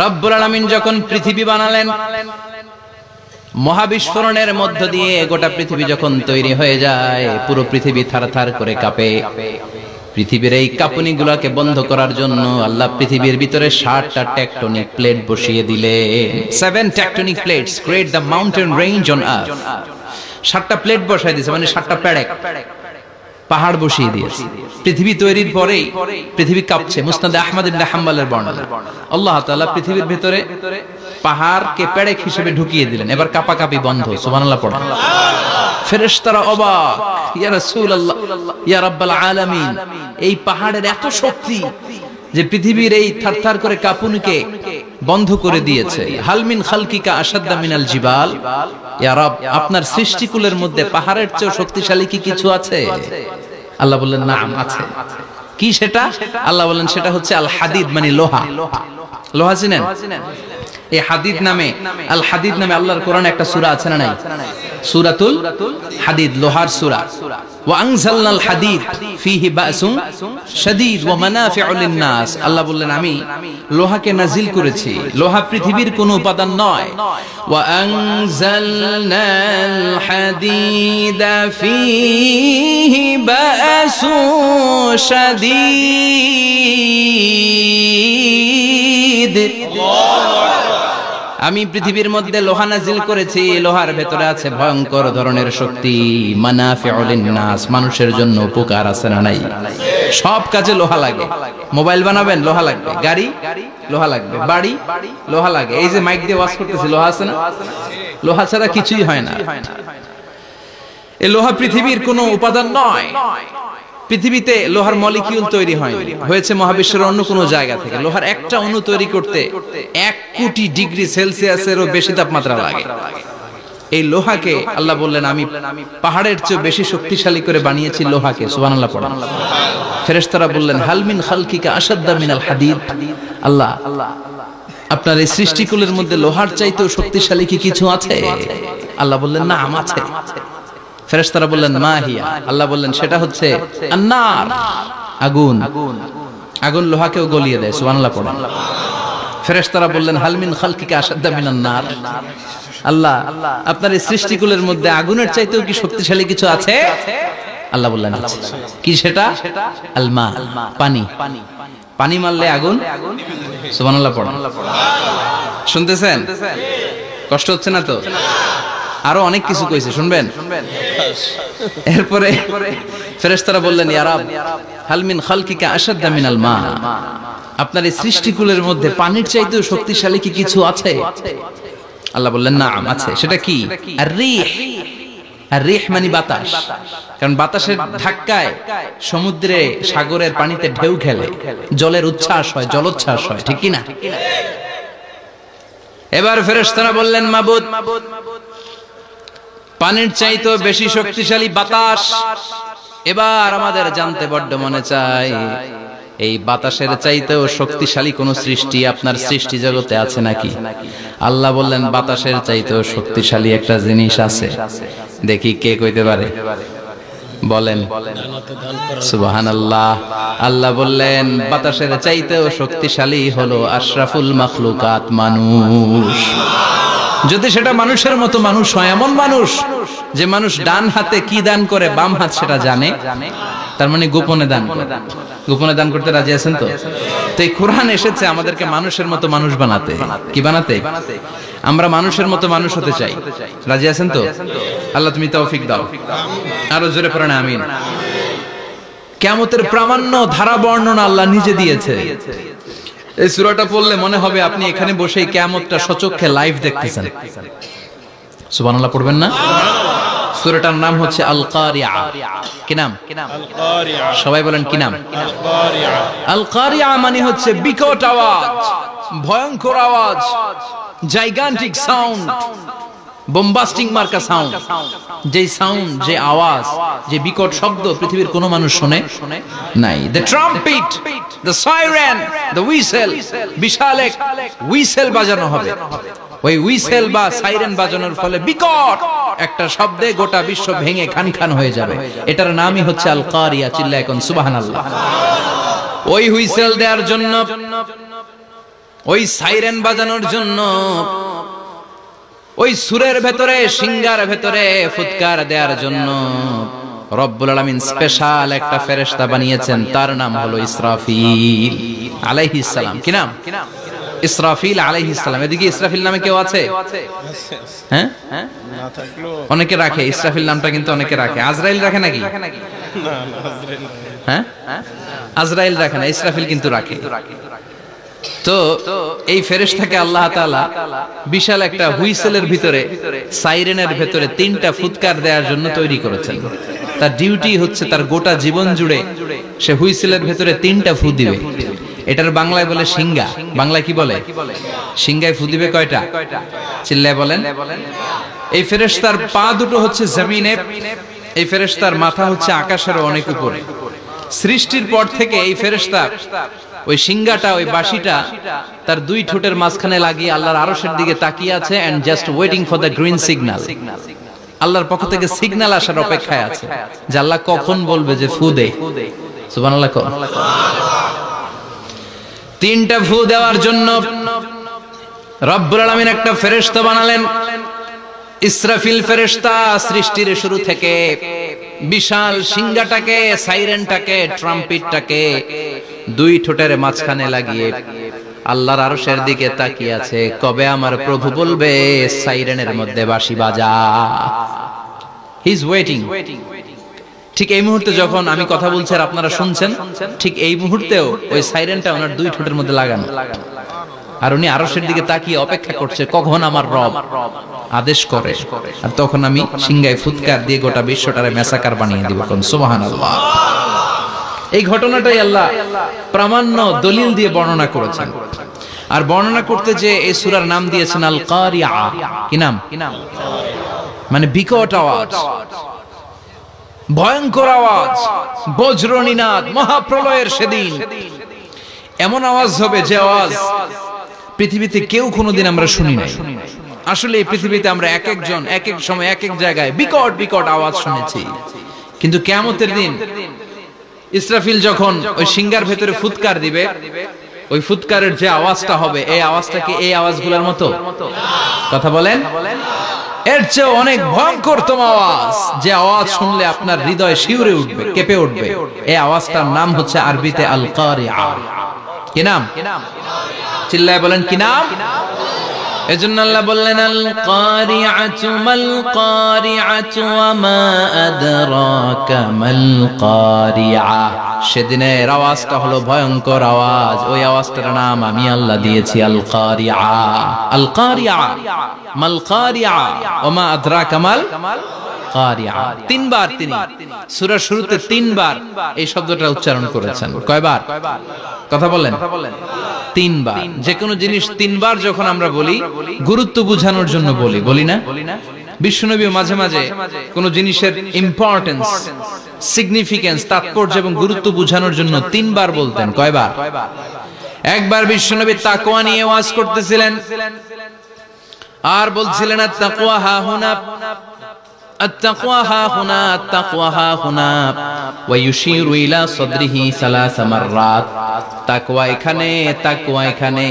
রব্বুল আলামিন যখন পৃথিবী বানালেন, মহাবিস্ফোরণের মধ্য দিয়ে গোটা পৃথিবী যখন তৈরি হয়ে যায়, পুরো পৃথিবী থারথার করে কাঁপে। পৃথিবীর এই কাঁপুনিগুলোকে বন্ধ করার জন্য আল্লাহ পৃথিবীর ভিতরে 7টা টেকটনিক প্লেট বসিয়ে দিলেন। 7 tectonic plates create the mountain range on earth. 7টা প্লেট বসাই দিয়েছে, মানে 7টা পেরেক পাহাড় বসিয়ে দিয়েছে। পৃথিবী তৈরির পরেই পৃথিবী কাঁপছে। মুসনাদে আহমদ ইবনে হাম্বলের বর্ণনা, আল্লাহ তাআলা পৃথিবীর ভিতরে পাহাড়কে পেরেক হিসেবে ঢুকিয়ে দিলেন। এবার কাঁপাকাঁপি বন্ধ। সুবহানাল্লাহ পড়েন। ফেরেশতারা অবাক, ইয়া রাসূলুল্লাহ, ইয়া রাব্বাল আলামিন, এই পাহাড়ের এত শক্তি যে পৃথিবীর এই থারথার করে কাঁপুনিকে বন্ধ করে দিয়েছে। হাল মিন খালকিকা আশাদ্দা মিনাল জিবাল, ইয়া রব, আপনার সৃষ্টিকুলের মধ্যে পাহাড়ের চেয়ে শক্তিশালী কি কিছু আছে? আল্লাহ বললেন নাম আছে। কি সেটা? আল্লাহ বললেন সেটা হচ্ছে আল হাদিদ, মানে লোহা। লোহা চিনেন? এই হাদিদ নামে, আল হাদিদ নামে আল্লাহর কোরআনে একটা সূরা আছে না নাই? সূরাতুল হাদিদ, লোহার সূরা। ওয়া আনজালনাল হাদিদ ফীহি বাসুন শাদীদ ওয়া মানাফিউ লিন-নাস। আল্লাহ বললেন আমি লোহাকে নাজিল করেছি। লোহা পৃথিবীর কোনো উপাদান নয়। ওয়া আনজালনাল হাদিদা ফীহি বাসুন শাদীদ। আমি পৃথিবীর মধ্যে লোহা নাজিল করেছি। লোহার ভেতরে আছে ভয়ঙ্কর ধরনের শক্তি। মানাফিউ লিন-নাস, মানুষের জন্য উপকার আছে না নাই? সব কাজে লোহা লাগে। মোবাইল বানাবেন, লোহা লাগবে। গাড়ি, লোহা লাগবে। বাড়ি, লোহা লাগে। এই যে মাইক দিয়ে ওয়াজ করতেছি, লোহা আছে না? লোহা ছাড়া কিছুই হয় না। এই লোহা পৃথিবীর কোনো উপাদান নয়। পৃথিবীতে লোহার মলিকিউল তৈরি হয়নি, হয়েছে মহাবিশ্বের অন্য কোনো জায়গা থেকে। লোহার একটা অণু তৈরি করতে 1 কোটি ডিগ্রি সেলসিয়াসেরও বেশি তাপমাত্রা লাগে। এই লোহাকে আল্লাহ বললেন আমি পাহাড়ের চেয়ে বেশি শক্তিশালী করে বানিয়েছি লোহাকে। সুবহানাল্লাহ পড়েন। ফেরেশতারা বললেন হাল মিন খালকিকা আশাদ্দা মিনাল হাদিদ, আল্লাহ আপনার এই সৃষ্টিকুলের মধ্যে লোহার চাইতেও শক্তিশালী কি কিছু আছে? আল্লাহ বললেন না, আছে। ফেরেশতারা বললেন মা হিয়া, আল্লাহ বললেন সেটা হচ্ছে আন-নার, আগুন। আগুন লোহাকেও গলিয়ে দেয়। সুবহানাল্লাহ পড়েন। ফেরেশতারা বললেন হাল মিন খালকিকা আশাদ্দা মিনান-নার, আল্লাহ আপনার এই সৃষ্টিকুলের মধ্যে আগুনের চাইতেও কি শক্তিশালী কিছু আছে? আল্লাহ বললেন আছে। কি সেটা? আল মা, পানি। পানি মারলে আগুন। সুবহানাল্লাহ পড়েন। শুনতেছেন? কষ্ট হচ্ছে না তো? আরো অনেক কিছু কইছে, শুনবেন? এরপরে ফেরেশতারা বললেন ইয়া রাব হাল মিন খালকিকা আশাদ্দা মিনাল মা, আপনার এই সৃষ্টিকুলের মধ্যে পানির চাইতেও শক্তিশালী কি কিছু আছে? আল্লাহ বললেন নাম, আছে। সেটা কি? আর-রিহ। আর-রিহ মানে বাতাস। কারণ বাতাসের ধাক্কায় সমুদ্রে, সাগরের পানিতে ঢেউ খেলে, জলের উচ্ছ্বাস হয়, জলোচ্ছ্বাস হয়, ঠিক কি না? এবার ফেরেশতারা বললেন মাবুদ, পানির চাইতেও বেশি শক্তিশালী বাতাস। এবার আমাদের জানতে বড্ড মনে চায়, এই বাতাসের চাইতেও শক্তিশালী কোন সৃষ্টি আপনার সৃষ্টি জগতে আছে নাকি? আল্লাহ বললেন বাতাসের চাইতেও শক্তিশালী একটা জিনিস আছে। দেখি কে কইতে পারে? বলেন সুবহানাল্লাহ। আল্লাহ বললেন বাতাসের চাইতেও শক্তিশালী হলো আশরাফুল মাখলুকাত, মানুষ। যদি সেটা মানুষের মতো মানুষ হয়, এমন মানুষ যে মানুষ ডান হাতে কি দান করে বাম হাত সেটা জানে, তার মানে গোপনে দান করে। গোপনে দান করতে রাজি আছেন তো? তো এই কোরআন এসেছে আমাদেরকে মানুষের মতো মানুষ বানাতে। কি বানাতে? আমরা মানুষের মতো মানুষ হতে চাই। রাজি আছেন তো? আল্লাহ তুমি তৌফিক দাও। আরো জোরে পড়েন আমিন। কিয়ামতের প্রামাণ্য ধারা বর্ণনা আল্লাহ নিজে দিয়েছে। এই সূরাটা পড়লে মনে হবে আপনি এখানে বসেই কিয়ামতটা সচক্ষে লাইভ দেখতেছেন। সুবহানাল্লাহ পড়বেন না? সূরাটার নাম হচ্ছে আল কারিয়া। কি নাম? আল কারিয়া। সবাই বলেন কি নাম? আল কারিয়া। আল কারিয়া মানে হচ্ছে বিকট আওয়াজ, ভয়ঙ্কর আওয়াজ, জাইগান্টিক সাউন্ড, বোম্বাস্টিং মার্কা সাউন্ড। যে সাউন্ড, যে আওয়াজ, যে বিকট শব্দ পৃথিবীর কোনো মানুষ শুনে নাই। The trumpet, the siren, the whistle, বিশাল এক হুইসেল বাজানো হবে। ওই হুইসেল বা সাইরেন বাজানোর ফলে বিকট একটা শব্দে গোটা বিশ্ব ভেঙে খান খান হয়ে যাবে। এটার নামই হচ্ছে আল কারিয়া। চিল্লায় এখন সুবহানাল্লাহ। ওই হুইসেল দেওয়ার জন্য ওই সাইরেন বাজানোর জন্য, ওই সুরের ভেতরে, সিঙ্গার ভেতরে ফুৎকার দেওয়ার জন্য রব্বুল আলামিন স্পেশাল একটা ফেরেশতা বানিয়েছেন। তার নাম হলো ইসরাফিল আলাইহিস সালাম। কি নাম? ইসরাফিল আলাইহিস সালাম। এদিকে ইসরাফিল নামে কেউ আছে? হ্যাঁ, না থাকলেও অনেকে রাখে ইসরাফিল নামটা, কিন্তু অনেকে রাখে। আজরাইল রাখে নাকি? না না আজরাইল না। হ্যাঁ, আজরাইল রাখে না, ইসরাফিল কিন্তু রাখে। তো এই ফেরেশতাকে আল্লাহ তাআলা বিশাল একটা হুইসেলের ভিতরে, সাইরেনের ভিতরে 3টা ফুৎকার দেওয়ার জন্য তৈরি করেছেন। তার ডিউটি হচ্ছে তার গোটা জীবন জুড়ে সে হুইসেলের ভিতরে 3টা ফু দিবে। এটার বাংলায় বলে সিঙ্গা। বাংলায় কি বলে? সিঙ্গায় ফু দিবে কয়টা? চিল্লায় বলেন। এই ফেরেশতার পা দুটো হচ্ছে জমিনে, এই ফেরেশতার মাথা হচ্ছে আকাশের অনেক উপরে। সৃষ্টির পর থেকে এই ফেরেশতা ওই সিঙ্গাটা, ওই বাঁশিটা তার 2 ঠোঁটের মাঝখানে লাগিয়ে আল্লাহর আরশের দিকে তাকিয়ে আছে, and just waiting for the green signal. আল্লাহর পক্ষ থেকে সিগন্যাল আসার অপেক্ষায় আছে যে আল্লাহ কখন বলবে যে ফু দে। সুবহানাল্লাহ। 3টা ফু দেওয়ার জন্য রব্বুল আলামিন একটা ফেরেশতা বানালেন। ইসরাফিল ফেরেশতা সৃষ্টির শুরু থেকে বিশাল সিঙ্গাটাকে, সাইরেনটাকে, ট্রাম্পিটটাকে 2 ঠোঁটের মাঝখানে লাগিয়ে আল্লাহর আরশের দিকে তাকিয়ে আছে, কবে আমার প্রভু বলবে সাইরেনের মধ্যে বাঁশি বাজা। He is waiting. ঠিক এই মুহূর্তে যখন আমি কথা বলছি আর আপনারা শুনছেন, ঠিক এই মুহূর্তেও ওই সাইরেনটা ওনার 2 ঠোঁটের মধ্যে লাগানো, আর উনি আরশের দিকে তাকিয়ে অপেক্ষা করছে কখন আমার রব আদেশ করে, আর তখন আমি সিঙ্গায় ফুৎকার দিয়ে গোটা বিশ্বটারে মেসাকার বানিয়ে দিব। কোন সুবহানাল্লাহ। এই ঘটনাটাই আল্লাহ প্রামাণ্য দলিল দিয়ে বর্ণনা করেছেন। আর বর্ণনা করতে যে এই সূরার নাম দিয়েছেন আল কারিয়া। কি নাম? মানে বিকট আওয়াজ, ভয়ঙ্কর আওয়াজ, বজ্রনিনাদ, মহাপ্রলয়ের সেদিন এমন আওয়াজ হবে যে আওয়াজ পৃথিবীতে কেউ কোনোদিন আমরা শুনি নাই। আসলে এই পৃথিবীতে আমরা এক একজন এক এক সময় এক এক জায়গায় বিকট বিকট আওয়াজ শুনেছি, কিন্তু কিয়ামতের দিন ইসরাফিল যখন ওই সিঙ্গার ভেতরে ফুৎকার দিবে, ওই ফুৎকারের যে আওয়াজটা হবে, এই আওয়াজটা কি এই আওয়াজগুলোর মতো? কথা বলেন। এর চেয়ে অনেক ভয়ঙ্করতম আওয়াজ, যে আওয়াজ শুনলে আপনার হৃদয় শিউরে উঠবে, কেঁপে উঠবে। এই আওয়াজটার নাম হচ্ছে আরবিতে আল কারিয়া। কি নাম? চিল্লায় বলেন কি নাম? এজন্য আল্লাহ বললেন আল কারিআতু মাল কারিআতু ওয়া মা আদরাকা মাল কারিআ। সেদিনের আওয়াজটা হলো ভয়ঙ্কর আওয়াজ। ওই আওয়াজটার নাম আমি আল্লাহ দিয়েছি আল কারিআ। আল কারিআ মাল কারিআ ওয়া মা আদরাকা মাল কারিআ। 3 বার তিনি সূরার শুরুতে 3 বার এই শব্দটা উচ্চারণ করেছেন। কয়বার? কথা বলেন। 3 বার। যে কোনো জিনিস 3 বার যখন আমরা বলি, গুরুত্ব বোঝানোর জন্য বলি, বলি না? বিশ্বনবী মাঝে মাঝে কোন জিনিসের ইম্পর্টেন্স, সিগনিফিকেন্স, তাৎপর্য এবং গুরুত্ব বোঝানোর জন্য 3 বার বলতেন। কয়বার? একবার বিশ্বনবী তাকওয়া নিয়ে ওয়াজ করতেছিলেন আর বলছিলেন আত-তাকওয়া হা হুনা, التقوى ها هنا، التقوى ها هنا، ويشير إلى صدره 3 مرات। তাকওয়া এখানে, তাকওয়া এখানে,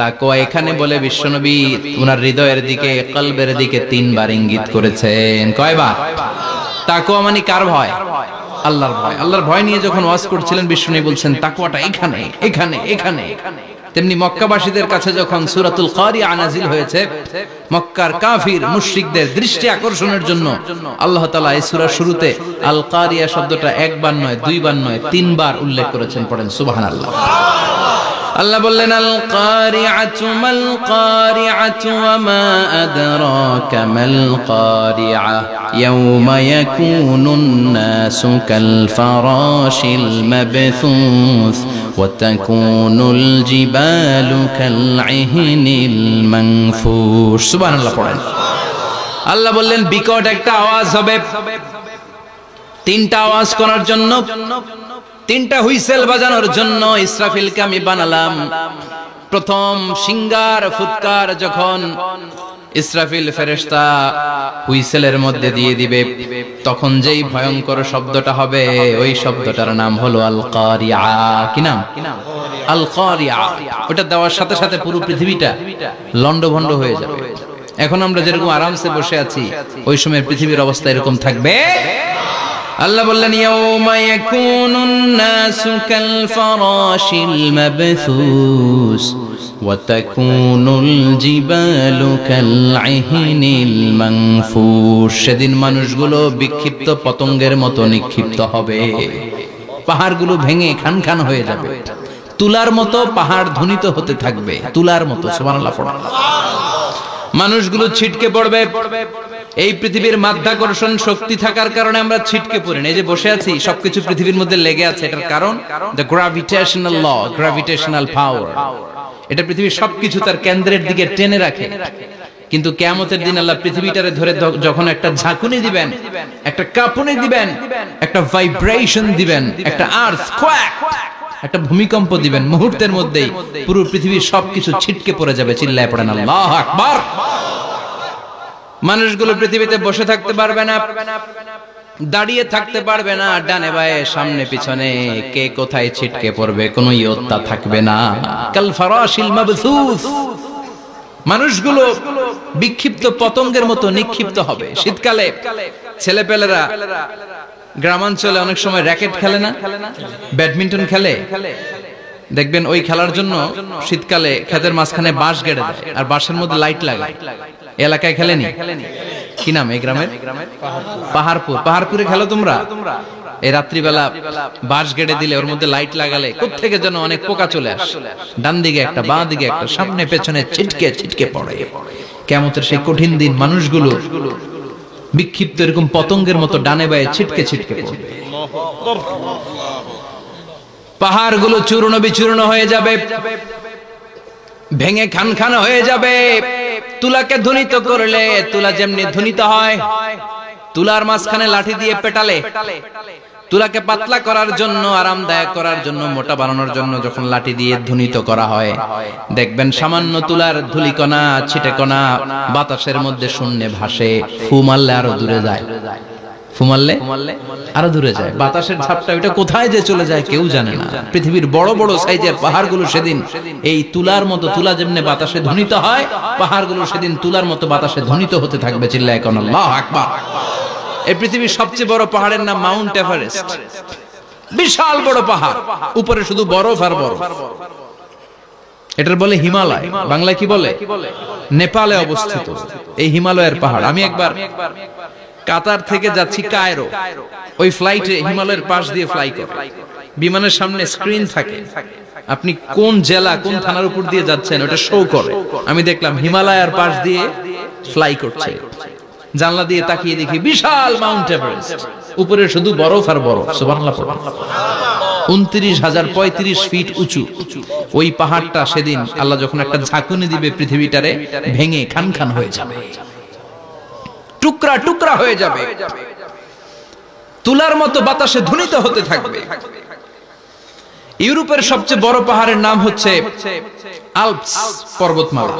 তাকওয়া এখানে বলে বিশ্বনবী ওনার হৃদয়ের দিকে, কলবের দিকে 3 বার ইঙ্গিত করেছেন। কয়বার? তাকওয়া মানে কার ভয়? আল্লাহর ভয়। আল্লাহর ভয় নিয়ে যখন ওয়াজ করছিলেন বিশ্বনবী বলছেন তাকওয়াটা এখানে, এখানে, এখানে। তেমনি মক্কাবাসীদের কাছে যখন সূরাতুল কারিয়া নাযিল হয়েছে, মক্কার কাফির মুশরিকদের দৃষ্টি আকর্ষণের জন্য আল্লাহ তাআলা এই সূরার শুরুতে আল কারিয়া শব্দটা 1 বার নয়, 2 বার নয়, 3 বার উল্লেখ করেছেন। পড়েন সুবহানাল্লাহ। আল্লাহ বললেন আল কারিআতু মাল কারিআতু ওয়া মা আদরাকা মাল কারিআ ইয়াওমা ইয়াকুনুন নাসু কাল ফারাশিল মাবথুস ওয়া তাকুনুল জিবালু কাল ইহনিল মানফুশ। সুবহানাল্লাহ পড়েন। আল্লাহ বললেন বিকট একটা আওয়াজ হবে। 3টা আওয়াজ করার জন্য, 3টা হুইসেল বাজানোর জন্য ইসরাফিলকে আমি বানালাম। প্রথম সিঙ্গার ফুৎকার যখন ইসরাফিল ফেরেশতা হুইসেলের মধ্যে দিয়ে দিবে, তখন যেই ভয়ঙ্কর শব্দটা হবে ওই শব্দটার নাম হলো আল কারিয়া। কি নাম? আল কারিয়া। ওটা দেওয়ার সাথে সাথে পুরো পৃথিবীটা লন্ডভন্ড হয়ে যাবে। এখন আমরা যেরকম আরামসে বসে আছি, ওই সময় পৃথিবীর অবস্থা এরকম থাকবে। আল্লাহ বললেন ইয়াউমা ইয়াকুনুন নাসু কাল ফারাশিল মাবথুস ওয়া তাকুনুল জিবালু কাল ইহনিল মানফুশ। সেদিন মানুষগুলো বিক্ষিপ্ত পতঙ্গের মতো নিক্ষিপ্ত হবে, পাহাড়গুলো ভেঙে খান খান হয়ে যাবে, তুলার মতো পাহাড় ধ্বনিত হতে থাকবে, তুলার মতো। সুবহানাল্লাহ পড়া। মানুষগুলো ছিটকে পড়বে। এই পৃথিবীর মাধ্যাকর্ষণ শক্তি থাকার কারণে আমরা ছিটকে পড়ি না। এই যে বসে আছি, সবকিছু পৃথিবীর মধ্যে লেগে আছে, এটার কারণ দ্য গ্র্যাভিটেশনাল ল, গ্র্যাভিটেশনাল পাওয়ার। এটা পৃথিবীর সবকিছু তার কেন্দ্রের দিকে টেনে রাখে। কিন্তু কিয়ামতের দিন আল্লাহ পৃথিবীটারে ধরে যখন একটা ঝাঁকুনি দিবেন, একটা কাঁপুনি দিবেন, একটা ভাইব্রেশন দিবেন, একটা আর্থকোয়াক, একটা ভূমিকম্প দিবেন, মুহূর্তের মধ্যেই পুরো পৃথিবীর সবকিছু ছিটকে পড়ে যাবে। চিল্লায় পড়েন আল্লাহু আকবার। মানুষগুলো পৃথিবীতে বসে থাকতে পারবে না, দাঁড়িয়ে থাকতে পারবে না, ডানে বায়ে সামনে পিছনে কে কোথায় ছিটকে পড়বে কোনো ইয়ত্তা থাকবে না। কাল ফারাশিল মাবথুস। মানুষগুলো বিক্ষিপ্ত পতঙ্গের মতো নিক্ষিপ্ত হবে। শীতকালে ছেলেপেলেরা গ্রামাঞ্চলে অনেক সময় র্যাকেট খেলে না, ব্যাডমিন্টন খেলে, দেখবেন ওই খেলার জন্য শীতকালে ক্ষেতের মাঝখানে বাঁশ গেড়ে দেয় আর বাঁশের মধ্যে লাইট লাগায়। এলাকায় খেলেনি? কি নাম এই গ্রামের? পাহাড়পুর। পাহাড়পুরে খেলো তোমরা? এই রাত্রিবেলা বাঁশ গেড়ে দিলে ওর মধ্যে লাইট লাগালে কোত্থেকে যেন অনেক পোকা চলে আসে, ডান দিকে একটা, বাঁ দিকে একটা, সামনে পেছনে ছিটকে ছিটকে পড়ে। কিয়ামতের সেই কঠিন দিন মানুষগুলো বিক্ষিপ্ত এরকম পতঙ্গের মতো ডানে বায়ে ছিটকে ছিটকে পড়বে। পাহাড়গুলো চূর্ণ বিচূর্ণ হয়ে যাবে, ভেঙে খান খান হয়ে যাবে। তুলাকে ধ্বনিত করলে তুলা যেমনি ধ্বনিত হয়, তুলার মাঝখানে লাঠি দিয়ে পেটালে, তুলাকে পাতলা করার জন্য, আরামদায়ক করার জন্য, মোটা বানানোর জন্য যখন লাঠি দিয়ে ধ্বনিত করা হয়, দেখবেন সামান্য তুলার ধুলিকণা, ছিটেকণা বাতাসের মধ্যে শূন্যে ভাসে। ফু মারলে আরো দূরে যায়, ফু মারলে আরো দূরে যায়। বাতাসের ঝাপটা ওটা কোথায় যে চলে যায় কেউ জানে না। পৃথিবীর বড় বড় সাইজের পাহাড়গুলো সেদিন এই তুলার মতো, তুলা যেমনি বাতাসে ধ্বনিত হয়, পাহাড়গুলো সেদিন তুলার মতো বাতাসে ধ্বনিত হতে থাকবে। চিল্লায় কোন আল্লাহু আকবার। এই পৃথিবীর সবচেয়ে বড় পাহাড়ের নাম মাউন্ট এভারেস্ট। বিশাল বড় পাহাড়, উপরে শুধু বরফ আর বরফ। এটার বলে হিমালয়। বাংলায় কি বলে? নেপালে অবস্থিত এই হিমালয়ের পাহাড়। আমি একবার কাতার থেকে যাচ্ছি কায়রো, ওই ফ্লাইটে হিমালয়ের পাশ দিয়ে ফ্লাই করে, বিমানের সামনে স্ক্রিন থাকে, আপনি কোন জেলা কোন থানার উপর দিয়ে যাচ্ছেন ওটা শো করে। আমি দেখলাম হিমালয়ের পাশ দিয়ে ফ্লাই করছে। জানলা দিয়ে তাকিয়ে দেখি বিশাল মাউন্ট এভারেস্ট, উপরে শুধু বরফ আর বরফ। সুবহানাল্লাহ। 29,035 ফিট উঁচু ওই পাহাড়টা সেদিন আল্লাহ যখন একটা ঝাঁকুনি দিবে, পৃথিবীটারে ভেঙে খান খান হয়ে যাবে, টুকরা টুকরা হয়ে যাবে, তুলার মতো বাতাসে ধ্বনিত হতে থাকবে। ইউরোপের সবচেয়ে বড় পাহাড়ের নাম হচ্ছে আল্পস পর্বতমালা।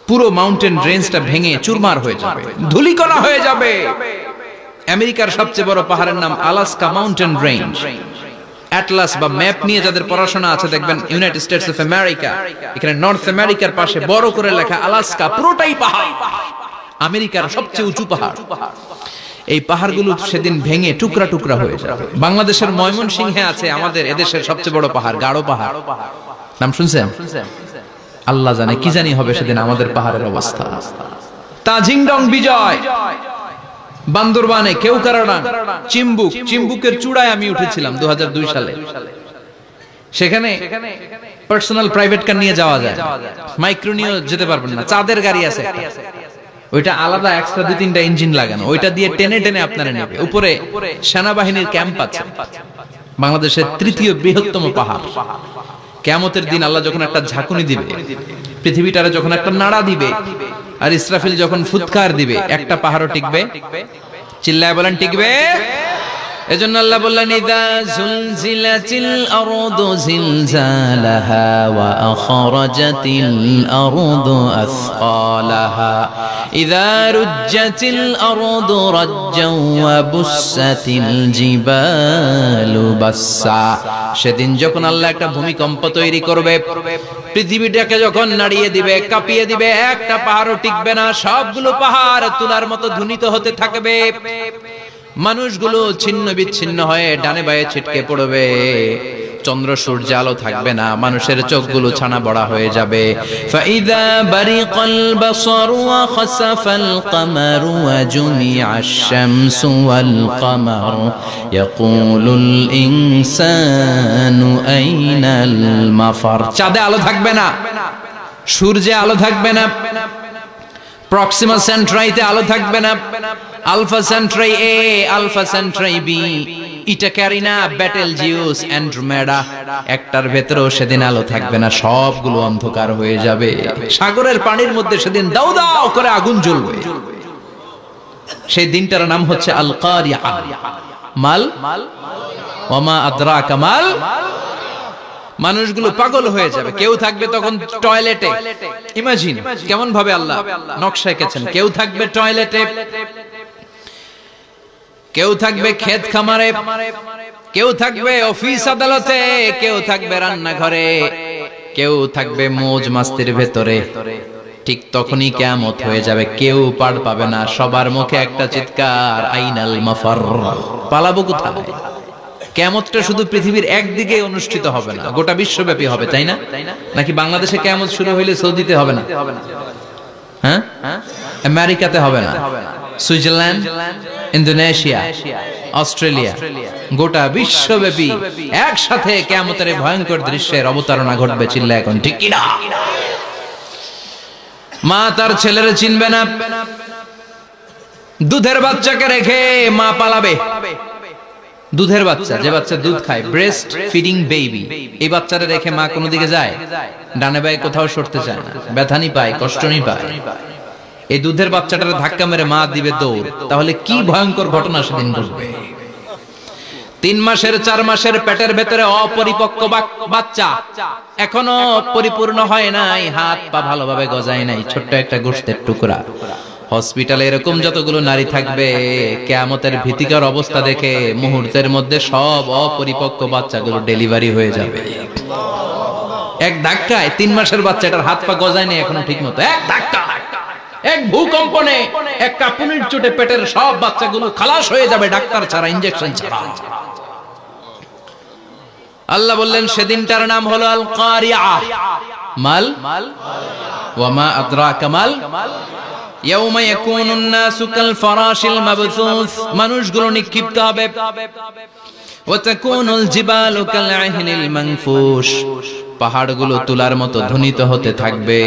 পুরো মাউন্টেন রেঞ্জটা ভেঙে চুরমার হয়ে যাবে, ধূলিকণা হয়ে যাবে। আমেরিকার সবচেয়ে বড় পাহাড়ের নাম আলাস্কা মাউন্টেন রেঞ্জ। অ্যাটলাস বা ম্যাপ নিয়ে যাদের পড়াশোনা আছে দেখবেন ইউনাইটেড স্টেটস অফ আমেরিকা, এখানে নর্থ আমেরিকার পাশে বড় করে লেখা আলাস্কা, পুরোটাই পাহাড়, আমেরিকার সবচেয়ে উঁচু পাহাড়। এই পাহাড়গুলো সেদিন ভেঙে টুকরা টুকরা হয়ে যাবে। বাংলাদেশের ময়মনসিংহে আছে আমাদের এদেশের সবচেয়ে বড় পাহাড়, গাঢ় পাহাড়। নাম শুনছেন? আল্লাহ জানে কি জানি হবে সেদিন আমাদের পাহাড়ের অবস্থা। তাজিংডং বিজয়, বান্দরবানে কেওক্রানা, চিম্বুক, চিম্বুকের চূড়ায় আমি উঠেছিলাম 2002 সালে। সেখানে পার্সোনাল প্রাইভেট কার নিয়ে যাওয়া যায়, মাইক্রো নিয়ে যেতে পারবেন না। চাঁদের গাড়ি আছে, ওইটা আলাদা এক্সট্রা 2-3টা ইঞ্জিন লাগানো, ওইটা দিয়ে টেনে টেনে আপনারা নেবে। উপরে সেনাবাহিনীর ক্যাম্প আছে। বাংলাদেশের তৃতীয় বৃহত্তম পাহাড়। কিয়ামতের দিন আল্লাহ যখন একটা ঝাঁকুনি দিবে, পৃথিবীটারে যখন একটা নাড়া দিবে, আর ইসরাফিল যখন ফুৎকার দিবে, একটা পাহাড়ও টিকবে? চিল্লায় বলেন টিকবে? এজন্য আল্লাহ বললেন ইযা যুলজিলাতিল আরদু জিলজালাহা ওয়া আখরাজাতিল আরদু আসকালাহা ইযা রুজ্জাতিল আরদু রাজ্জাও ওয়া বুসাতিল জিবালু বাসসা। সেদিন যখন আল্লাহ একটা ভূমিকম্প তৈরি করবে, পৃথিবীটাকে যখন নাড়িয়ে দিবে, কাঁপিয়ে দিবে, একটা পাহাড়ও টিকবে না, সবগুলো পাহাড় তুলার মতো ধ্বনিত হতে থাকবে, মানুষগুলো ছিন্ন বিচ্ছিন্ন হয়ে ডানে বায়ে ছিটকে পড়বে, চন্দ্র সূর্য আলো থাকবে না, মানুষের চোখগুলো ছানা বড়া হয়ে যাবে। ফাইদা বারিকাল বাসারু ওয়া খাসাফাল কামারু ওয়া জুমিআশ শামসু ওয়াল কামার ইয়াকুলুল ইনসানু আইনাল মাফার। চাঁদে আলো থাকবে না, সূর্যে আলো থাকবে না, প্রক্সিমা সেন্ট্রাইতে আলো থাকবে না, আলফা সেন্ট্রাই এ, আলফা সেন্ট্রাই বি, ইটা ক্যারিনা, ব্যাটেল জিউস, অ্যান্ড্রোমেডা, একটার ভেতরেও সেদিন আলো থাকবে না, সবগুলো অন্ধকার হয়ে যাবে। সাগরের পানির মধ্যে সেদিন দাউ দাউ করে আগুন জ্বলবে। সেই দিনটার নাম হচ্ছে আল কারিআ। মাল ওয়া মা আদরাকা মাল। মানুষগুলো পাগল হয়ে যাবে। কেউ থাকবে তখন টয়লেটে, ইমাজিন কেমন ভাবে আল্লাহ নকশা এঁকেছেন। কেউ থাকবে টয়লেটে, কেউ থাকবে ক্ষেত খামারে, কেউ থাকবে অফিস আদালতে, কেউ থাকবে রান্নাঘরে, কেউ থাকবে মৌজ মাস্তির ভেতরে। ঠিক তখনই কিয়ামত হয়ে যাবে, কেউ পার পাবে না, সবার মুখে একটা চিৎকার, আইনাল মাফার। পালাবো কোথায়? কিয়ামতটা শুধু পৃথিবীর একদিকে অনুষ্ঠিত হবে না, গোটা বিশ্বব্যাপী হবে, তাই না? নাকি বাংলাদেশে কিয়ামত শুরু হইলে সৌদিতে হবে না? হ্যাঁ, আমেরিকাতে হবে না, সুইজারল্যান্ড, ইন্দোনেশিয়া, অস্ট্রেলিয়া, গোটা বিশ্বব্যাপী একসাথে কিয়ামতের ভয়ঙ্কর দৃশ্যের অবতারণা ঘটবে। চিল্লা এখন ঠিক কিনা? মা তার ছেলেরে চিনবে না, দুধের বাচ্চাকে রেখে মা পালাবে। দুধের বাচ্চা, যে বাচ্চা দুধ খায়, ব্রেস্ট ফিডিং বেবি, এই বাচ্চাটা রেখে মা কোনো দিকে যায়? ডানে বায়ে কোথাও সরতে চায় না, ব্যথানি পায়, কষ্টনি পায়। এই দুধের বাচ্চাটারে ধাক্কা মেরে মা দিবে দৌড়। তাহলে কি ভয়ঙ্কর ঘটনা সেদিন ঘটবে। 3 মাসের 4 মাসের পেটের ভেতরে অপরিপক্ক বাচ্চা, এখনো পরিপূর্ণ হয় নাই, হাত পা ভালোভাবে গজায় নাই, ছোট্ট একটা গোশতের টুকরা। হসপিটালে এরকম যতগুলো নারী থাকবে, কিয়ামতের ভীতিকর অবস্থা দেখে মুহূর্তের মধ্যে সব অপরিপক্ক বাচ্চাগুলো ডেলিভারি হয়ে যাবে। এক ধাক্কায় 3 মাসের বাচ্চাটার হাত পা গজায় নেই এখনো ঠিক মতো, এক ধাক্কা, এক ভূকম্পনে, এক কাঁপুনির চোটে পেটের সব বাচ্চাগুলো খালাস হয়ে যাবে, ডাক্তার ছাড়া, ইনজেকশন ছাড়া। আল্লাহ বললেন সেদিনটার নাম হলো আল কারিআ। মাল ওয়া মা আদরাকা মাল। ইয়াউমা ইয়াকুনুন নাসু কাল ফারাশিল মাবথুস, মানুষগুলো নিক্ষিপ্ত হবে। ওয়া তাকুনুল জিবালু কাল আহিনিল মানফুশ, পাহাড়গুলো তুলার মতো ধ্বনিত হতে থাকবে।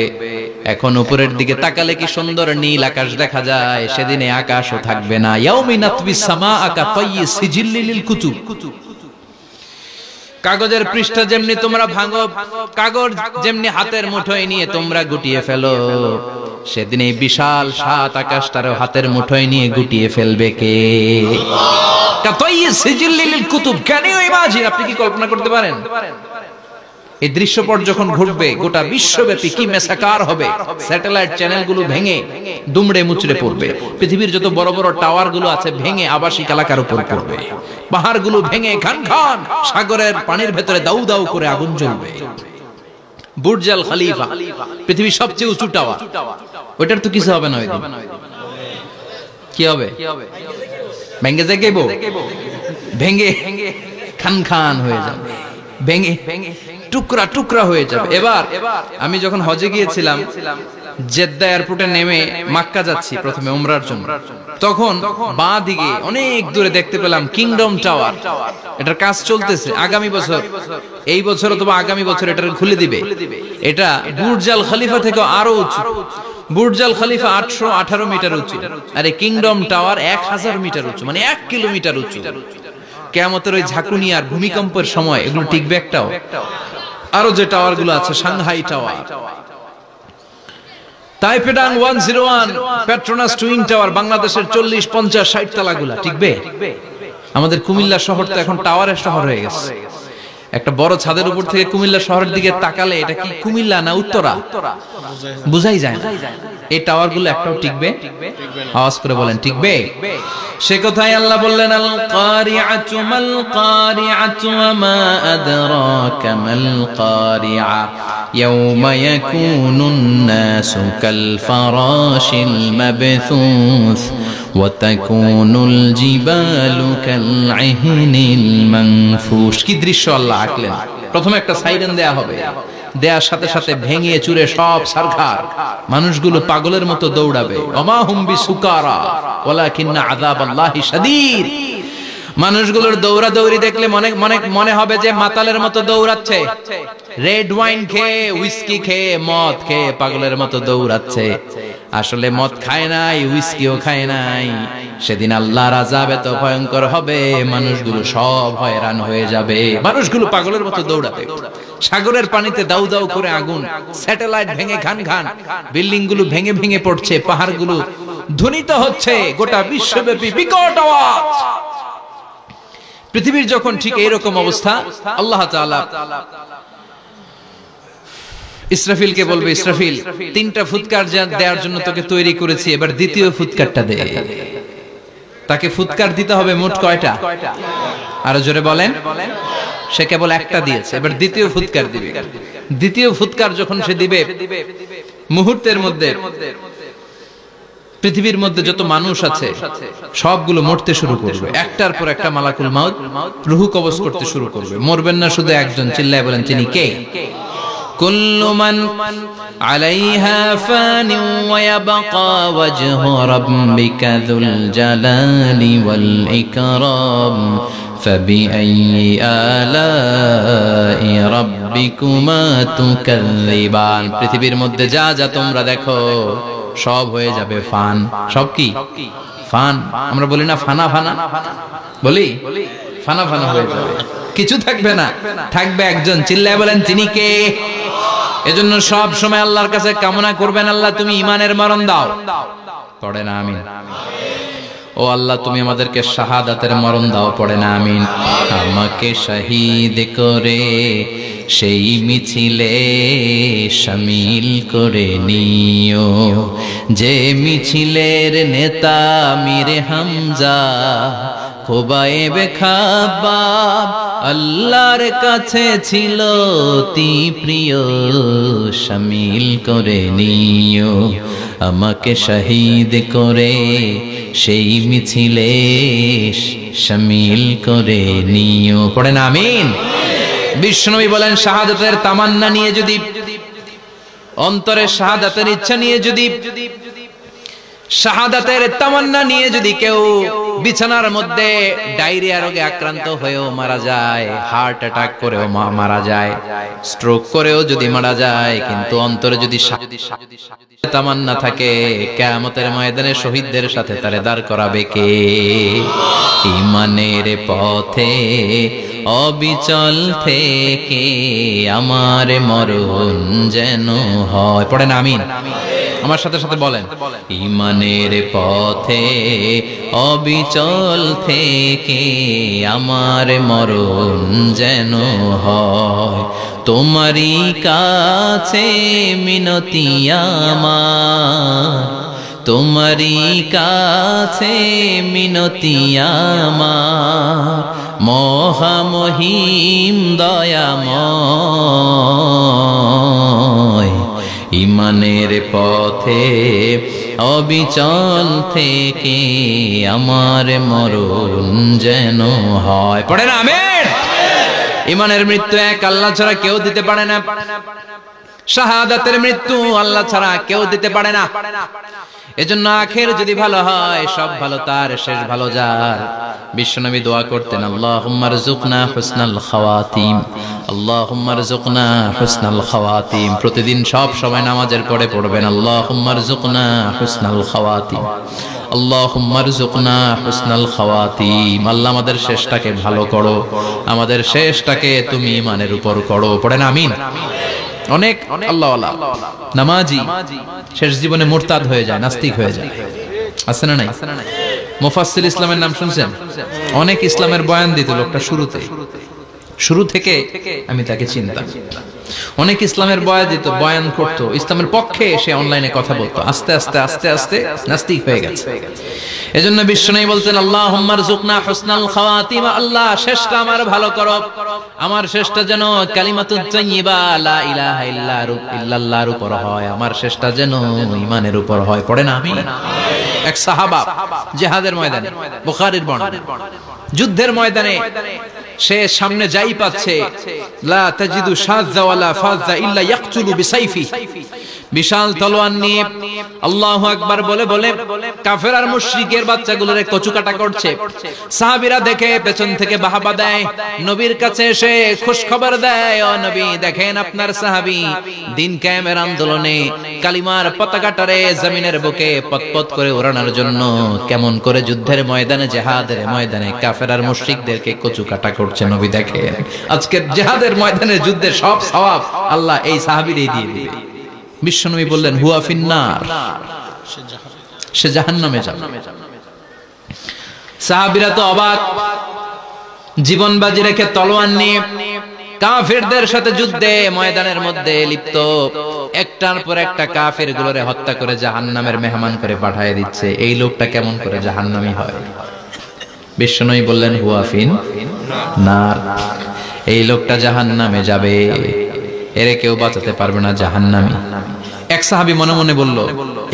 এখন উপরের দিকে তাকালে কি সুন্দর নীল আকাশ দেখা যায়, সেদিনে আকাশও থাকবে না। ইয়াউমি নাতবিস সামাআ কা তায়্যি সিজিল্লিল কুতুব, কাগজের পৃষ্ঠা যেমনি তোমরা ভাঙো, কাগজ যেমনি হাতের মুঠোয় নিয়ে তোমরা গুটিয়ে ফেলো, সেদিন এই বিশাল 7 আকাশটারও হাতের মুঠোয় নিয়ে গুটিয়ে ফেলবে কে? কাতাইয়ি সিজিল্লিল কুতুব। Can you imagine? আপনি কি কল্পনা করতে পারেন এই দৃশ্যপট যখন ঘটবে গোটা বিশ্বব্যাপী কি মেসাকার হবে? স্যাটেলাইট চ্যানেলগুলো ভেঙে দুমড়ে মুচড়ে পড়বে, পৃথিবীর যত বড় বড় টাওয়ার গুলো আছে ভেঙে আবাসিক এলাকার উপর পড়বে, পাহাড়গুলো ভেঙে খান খান সাগরের পানির ভেতরে দাউ দাউ করে আগুন জ্বলবে। বুর্জ আল খলিফা, পৃথিবীর সবচেয়ে উঁচু টাওয়ার, ওটার তো কিছু হবে না। ওই দিন কি হবে? ভেঙে যাইব, ভেঙে খান খান হয়ে যাবে, ভেঙে টুকরা টুকরা হয়ে যাবে। এবার আমি যখন হজে গিয়েছিলাম, জেদ্দা এয়ারপোর্টে নেমে মক্কা যাচ্ছি প্রথমে উমরার জন্য, তখন বাঁ দিকে অনেক দূরে দেখতে পেলাম কিংডম টাওয়ার। এটার কাজ চলতেছে, আগামী বছর, এই বছর অথবা আগামী বছর এটার খুলে দিবে। এটা বুর্জ আল খলিফা থেকে আরো উঁচু। বুর্জ আল খলিফা 818 মিটার উঁচু, আর এই কিংডম টাওয়ার 1000 মিটার উঁচু, মানে 1 কিলোমিটার উঁচু। কিয়ামতের ওই ঝাঁকুনি আর ভূমিকম্পের সময় এগুলো টিকবে একটাও? আরো যে টাওয়ার গুলো আছে, সাংহাই টাওয়ার, তাইপেডাং 101, পেট্রোনাস টুইন টাওয়ার, বাংলাদেশের 40, 50, 60 তলা গুলা টিকবে? আমাদের কুমিল্লা শহর তো এখন টাওয়ারের শহর হয়ে গেছে। একটা বড় ছাদের উপর থেকে কুমিল্লা শহরের দিকে তাকালে এটা কি কুমিল্লা না উত্তরা বুঝাই যায় না। এই টাওয়ার গুলো একটাও টিকবে? আওয়াজ করে বলেন টিকবে? সে কথাই আল্লাহ বললেন, আল কারিআতু মাল কারিআতু ওয়া মা আদরাকা মাল কারিআ ইয়াওমা ইয়াকুনুন নাসু কাল ফারাশিল মাবথুস ওয়া তাকুনুল জিবালু কাল ইহনিল মানফুশ। কি দৃশ্য আল্লাহ আঁকলেন। প্রথমে একটা সাইরেন দেয়া হবে, দেয়ার সাথে সাথে ভেঙে চুরে সব সারখার, মানুষগুলো পাগলের মতো দৌড়াবে। ওমা হুম বিসুকারা ওয়ালাকিন্না আযাবাল্লাহি শাদীদ। মানুষগুলোর দৌড়াদৌড়ি দেখলে মনে হবে যে মাতালের মতো দৌড়াচ্ছে, রেড ওয়াইন খেয়ে, হুইস্কি খেয়ে, মদ খেয়ে পাগলের মতো দৌড়াচ্ছে। আসলে মদ খায় নাই, হুইস্কিও খায় নাই। সেদিন আল্লাহর আযাব এত ভয়ঙ্কর হবে, মানুষগুলো সব হয়রান হয়ে যাবে, মানুষগুলো পাগলের মতো দৌড়াবে। সাগরের পানিতে দাউ দাউ করে আগুন, স্যাটেলাইট ভেঙে খান খান, বিল্ডিং গুলো ভেঙে ভেঙে পড়ছে, পাহাড়গুলো ধ্বনিত হচ্ছে, গোটা বিশ্বব্যাপী বিকট আওয়াজ। পৃথিবীর যখন ঠিক এইরকম অবস্থা, আল্লাহ তাআলা ইসরাফিলকে বলবে, ইসরাফিল 3টা ফুৎকার দেওয়ার জন্য তোকে তৈরি করেছি, এবার দ্বিতীয় ফুৎকারটা দে। তাকে ফুৎকার দিতে হবে মোট কয়টা? আরো জোরে বলেন। সে কেবল একটা দিয়েছে, এবার দ্বিতীয় ফুৎকার দিবে। দ্বিতীয় ফুৎকার যখন সে দিবে, মুহূর্তের মধ্যে পৃথিবীর মধ্যে যত মানুষ আছে সবগুলো মরতে শুরু করবে। একটার পর একটা মালাকুল মাউত রূহ কবজ করতে শুরু করবে। মরবেন না শুধু একজন, চিল্লায় বলেন তিনি কে? কুল্লু মান আলাইহা ফানি ওয়া ইয়াবকা ওয়াজহু রাব্বিকা যুল জালালি ওয়াল ইকরাম ফাবিআইয়ি আলাই রাব্বিকুমা তুকাযযিবান। পৃথিবীর মধ্যে যা যা তোমরা দেখো সব হয়ে যাবে ফান। সব কি? ফান। আমরা বলি না ফানা ফানা, বলি ফানা ফানা হয়ে যাবে, কিছু থাকবে না, থাকবে একজন। চিল্লায় বলেন তিনি কে? এজন্য সব সময় আল্লাহর কাছে কামনা করবেন, আল্লাহ তুমি ঈমানের মরণ দাও। পড়ে না আমিন? ও আল্লাহ তুমি আমাদেরকে শাহাদাতের মরণ দাও। পড়ে না আমিন? আমাকে শহীদ করে সেই মিছিলে শামিল করে নিও, যে মিছিলের নেতা মীরে হামজা খোবায়েবে খাব্বাব আল্লাহর কাছে ছিল অতি প্রিয়, শামিল করে নিও। আমাকে শহীদ করে সেই মিছিলে শামিল করে নিও। পড়েন আমিন? বিশ্বনবী বলেন, শাহাদাতের তামান্না নিয়ে যদি, অন্তরে শাহাদাতের ইচ্ছা নিয়ে যদি, শাহাদাতের তামান্না নিয়ে যদি কেউ বিছানার মধ্যে ডায়রিয়া রোগে আক্রান্ত হয়েও মারা যায়, হার্ট অ্যাটাক করেও মারা যায়, স্ট্রোক করেও যদি মারা যায়, কিন্তু অন্তরে যদি তামান্না থাকে, কিয়ামতের ময়দানে শহীদদের সাথে তারে দাঁড় করাবে কে? ঈমানের পথে অবিচল থেকে আমার মরণ যেন হয়। পড়েন আমিন? আমার সাথে সাথে বলেন, ঈমানের পথে অবিচল থেকে আমার মরণ যেন হয়। তোমারই কাছে মিনতি আমার, তোমারই কাছে মিনতি আমার, মহামহিম দয়াময়। ঈমানের পথে অবিচল থেকে আমার মরণ যেন হয়। পড়েন আমিন? ঈমানের মৃত্যু এক, আল্লাহ ছাড়া কেউ দিতে পারে না। শাহাদাতের মৃত্যু আল্লাহ ছাড়া কেউ দিতে পারে না। এজন্য আখের যদি ভালো হয়, সব ভালো তার, শেষ ভালো যার। বিশ্বনবী দোয়া করতেন, আল্লাহুম্মা রযুকনা হুসনাল খাওয়াতিম, আল্লাহুম্মা রযুকনা হুসনাল খাওয়াতিম। প্রতিদিন সব সময় নামাজের পরে পড়বেন, আল্লাহুম্মা রযুকনা হুসনাল খাওয়াতিম, আল্লাহুম্মা রযুকনা হুসনাল খাওয়াতিম। আল্লাহ আমাদের শেষটাকে ভালো করো, আমাদের শেষটাকে তুমি ঈমানের উপর করো। পড়েন আমিন? অনেক আল্লাহওয়ালা নামাজি শেষ জীবনে মুরতাদ হয়ে যায়, নাস্তিক হয়ে যায়, আছে না নাই? মুফাসসির ইসলামের নাম শুনছেন? অনেক ইসলামের বয়ান দিত লোকটা শুরু থেকে আমি তাকে চিনতাম। অনেক ইসলামের বয়ান করতো, ইসলামের পক্ষে সে অনলাইনে কথা বলতো। আস্তে আস্তে আস্তে আস্তে নাস্তিক হয়ে গেছে। এজন্য বিশ্বনবী বলতেন আল্লাহুম্মা রযুকনা হুসনাল খাওয়াতিমা, আল্লাহ শেষটা আমার ভালো করো, আমার শেষটা যেন কালিমাতুত তাইয়্যিবা লা ইলাহা ইল্লাল্লাহর উপর হয়, আমার শেষটা যেন ঈমানের উপর হয়। পড়ে না আমিন। এক সাহাবা জিহাদের ময়দানে, বুখারীর বর্ণনা, যুদ্ধের ময়দানে সে সামনে যাই পাচ্ছে, লা তাজিদু শাযযা ওয়ালা ফাযযা ইল্লা ইয়াকতুলু বিসাইফি, বিশাল তলোয়ার নিয়ে আল্লাহু আকবার বলে বলে কাফের আর মুশরিকের বাচ্চাগুলোরে কচুকাটা করছে। সাহাবীরা দেখে পেছন থেকে বাহাবা দেয়, নবীর কাছে এসে খুশখবর দেয়, ও নবী দেখেন আপনার সাহাবী দিন কায়েমের আন্দোলনে কালিমার পতাকাটারে জমিনের বুকে পতপত করে ওড়ানোর জন্য কেমন করে যুদ্ধের ময়দানে, জিহাদের ময়দানে কাফের আর মুশরিকদেরকে কচুকাটা করছে। নবী দেখেন আজকের জিহাদের ময়দানে যুদ্ধের সব সওয়াব আল্লাহ এই সাহাবীরই দিয়ে দিবে। বিশ্বনবী বললেন হুয়া ফিন্নার, সে জাহান্নামে যাবে। সাহাবীরা তো অবাক, জীবন বাজি রেখে তলোয়ার নিয়ে কাফেরদের সাথে যুদ্ধে ময়দানের মধ্যে লিপ্ত, একটার পর একটা কাফের গুলোরে হত্যা করে জাহান্নামের মেহমান করে পাঠিয়ে দিচ্ছে। এই লোকটা কেমন করে জাহান্নামী হয়? বিশ্বনবী বললেন হুয়া ফিন্নার, এই লোকটা জাহান্নামে যাবে, এরে কেউ বাঁচাতে পারবে না, জাহান্নামী। এক সাহাবী মনে মনে বলল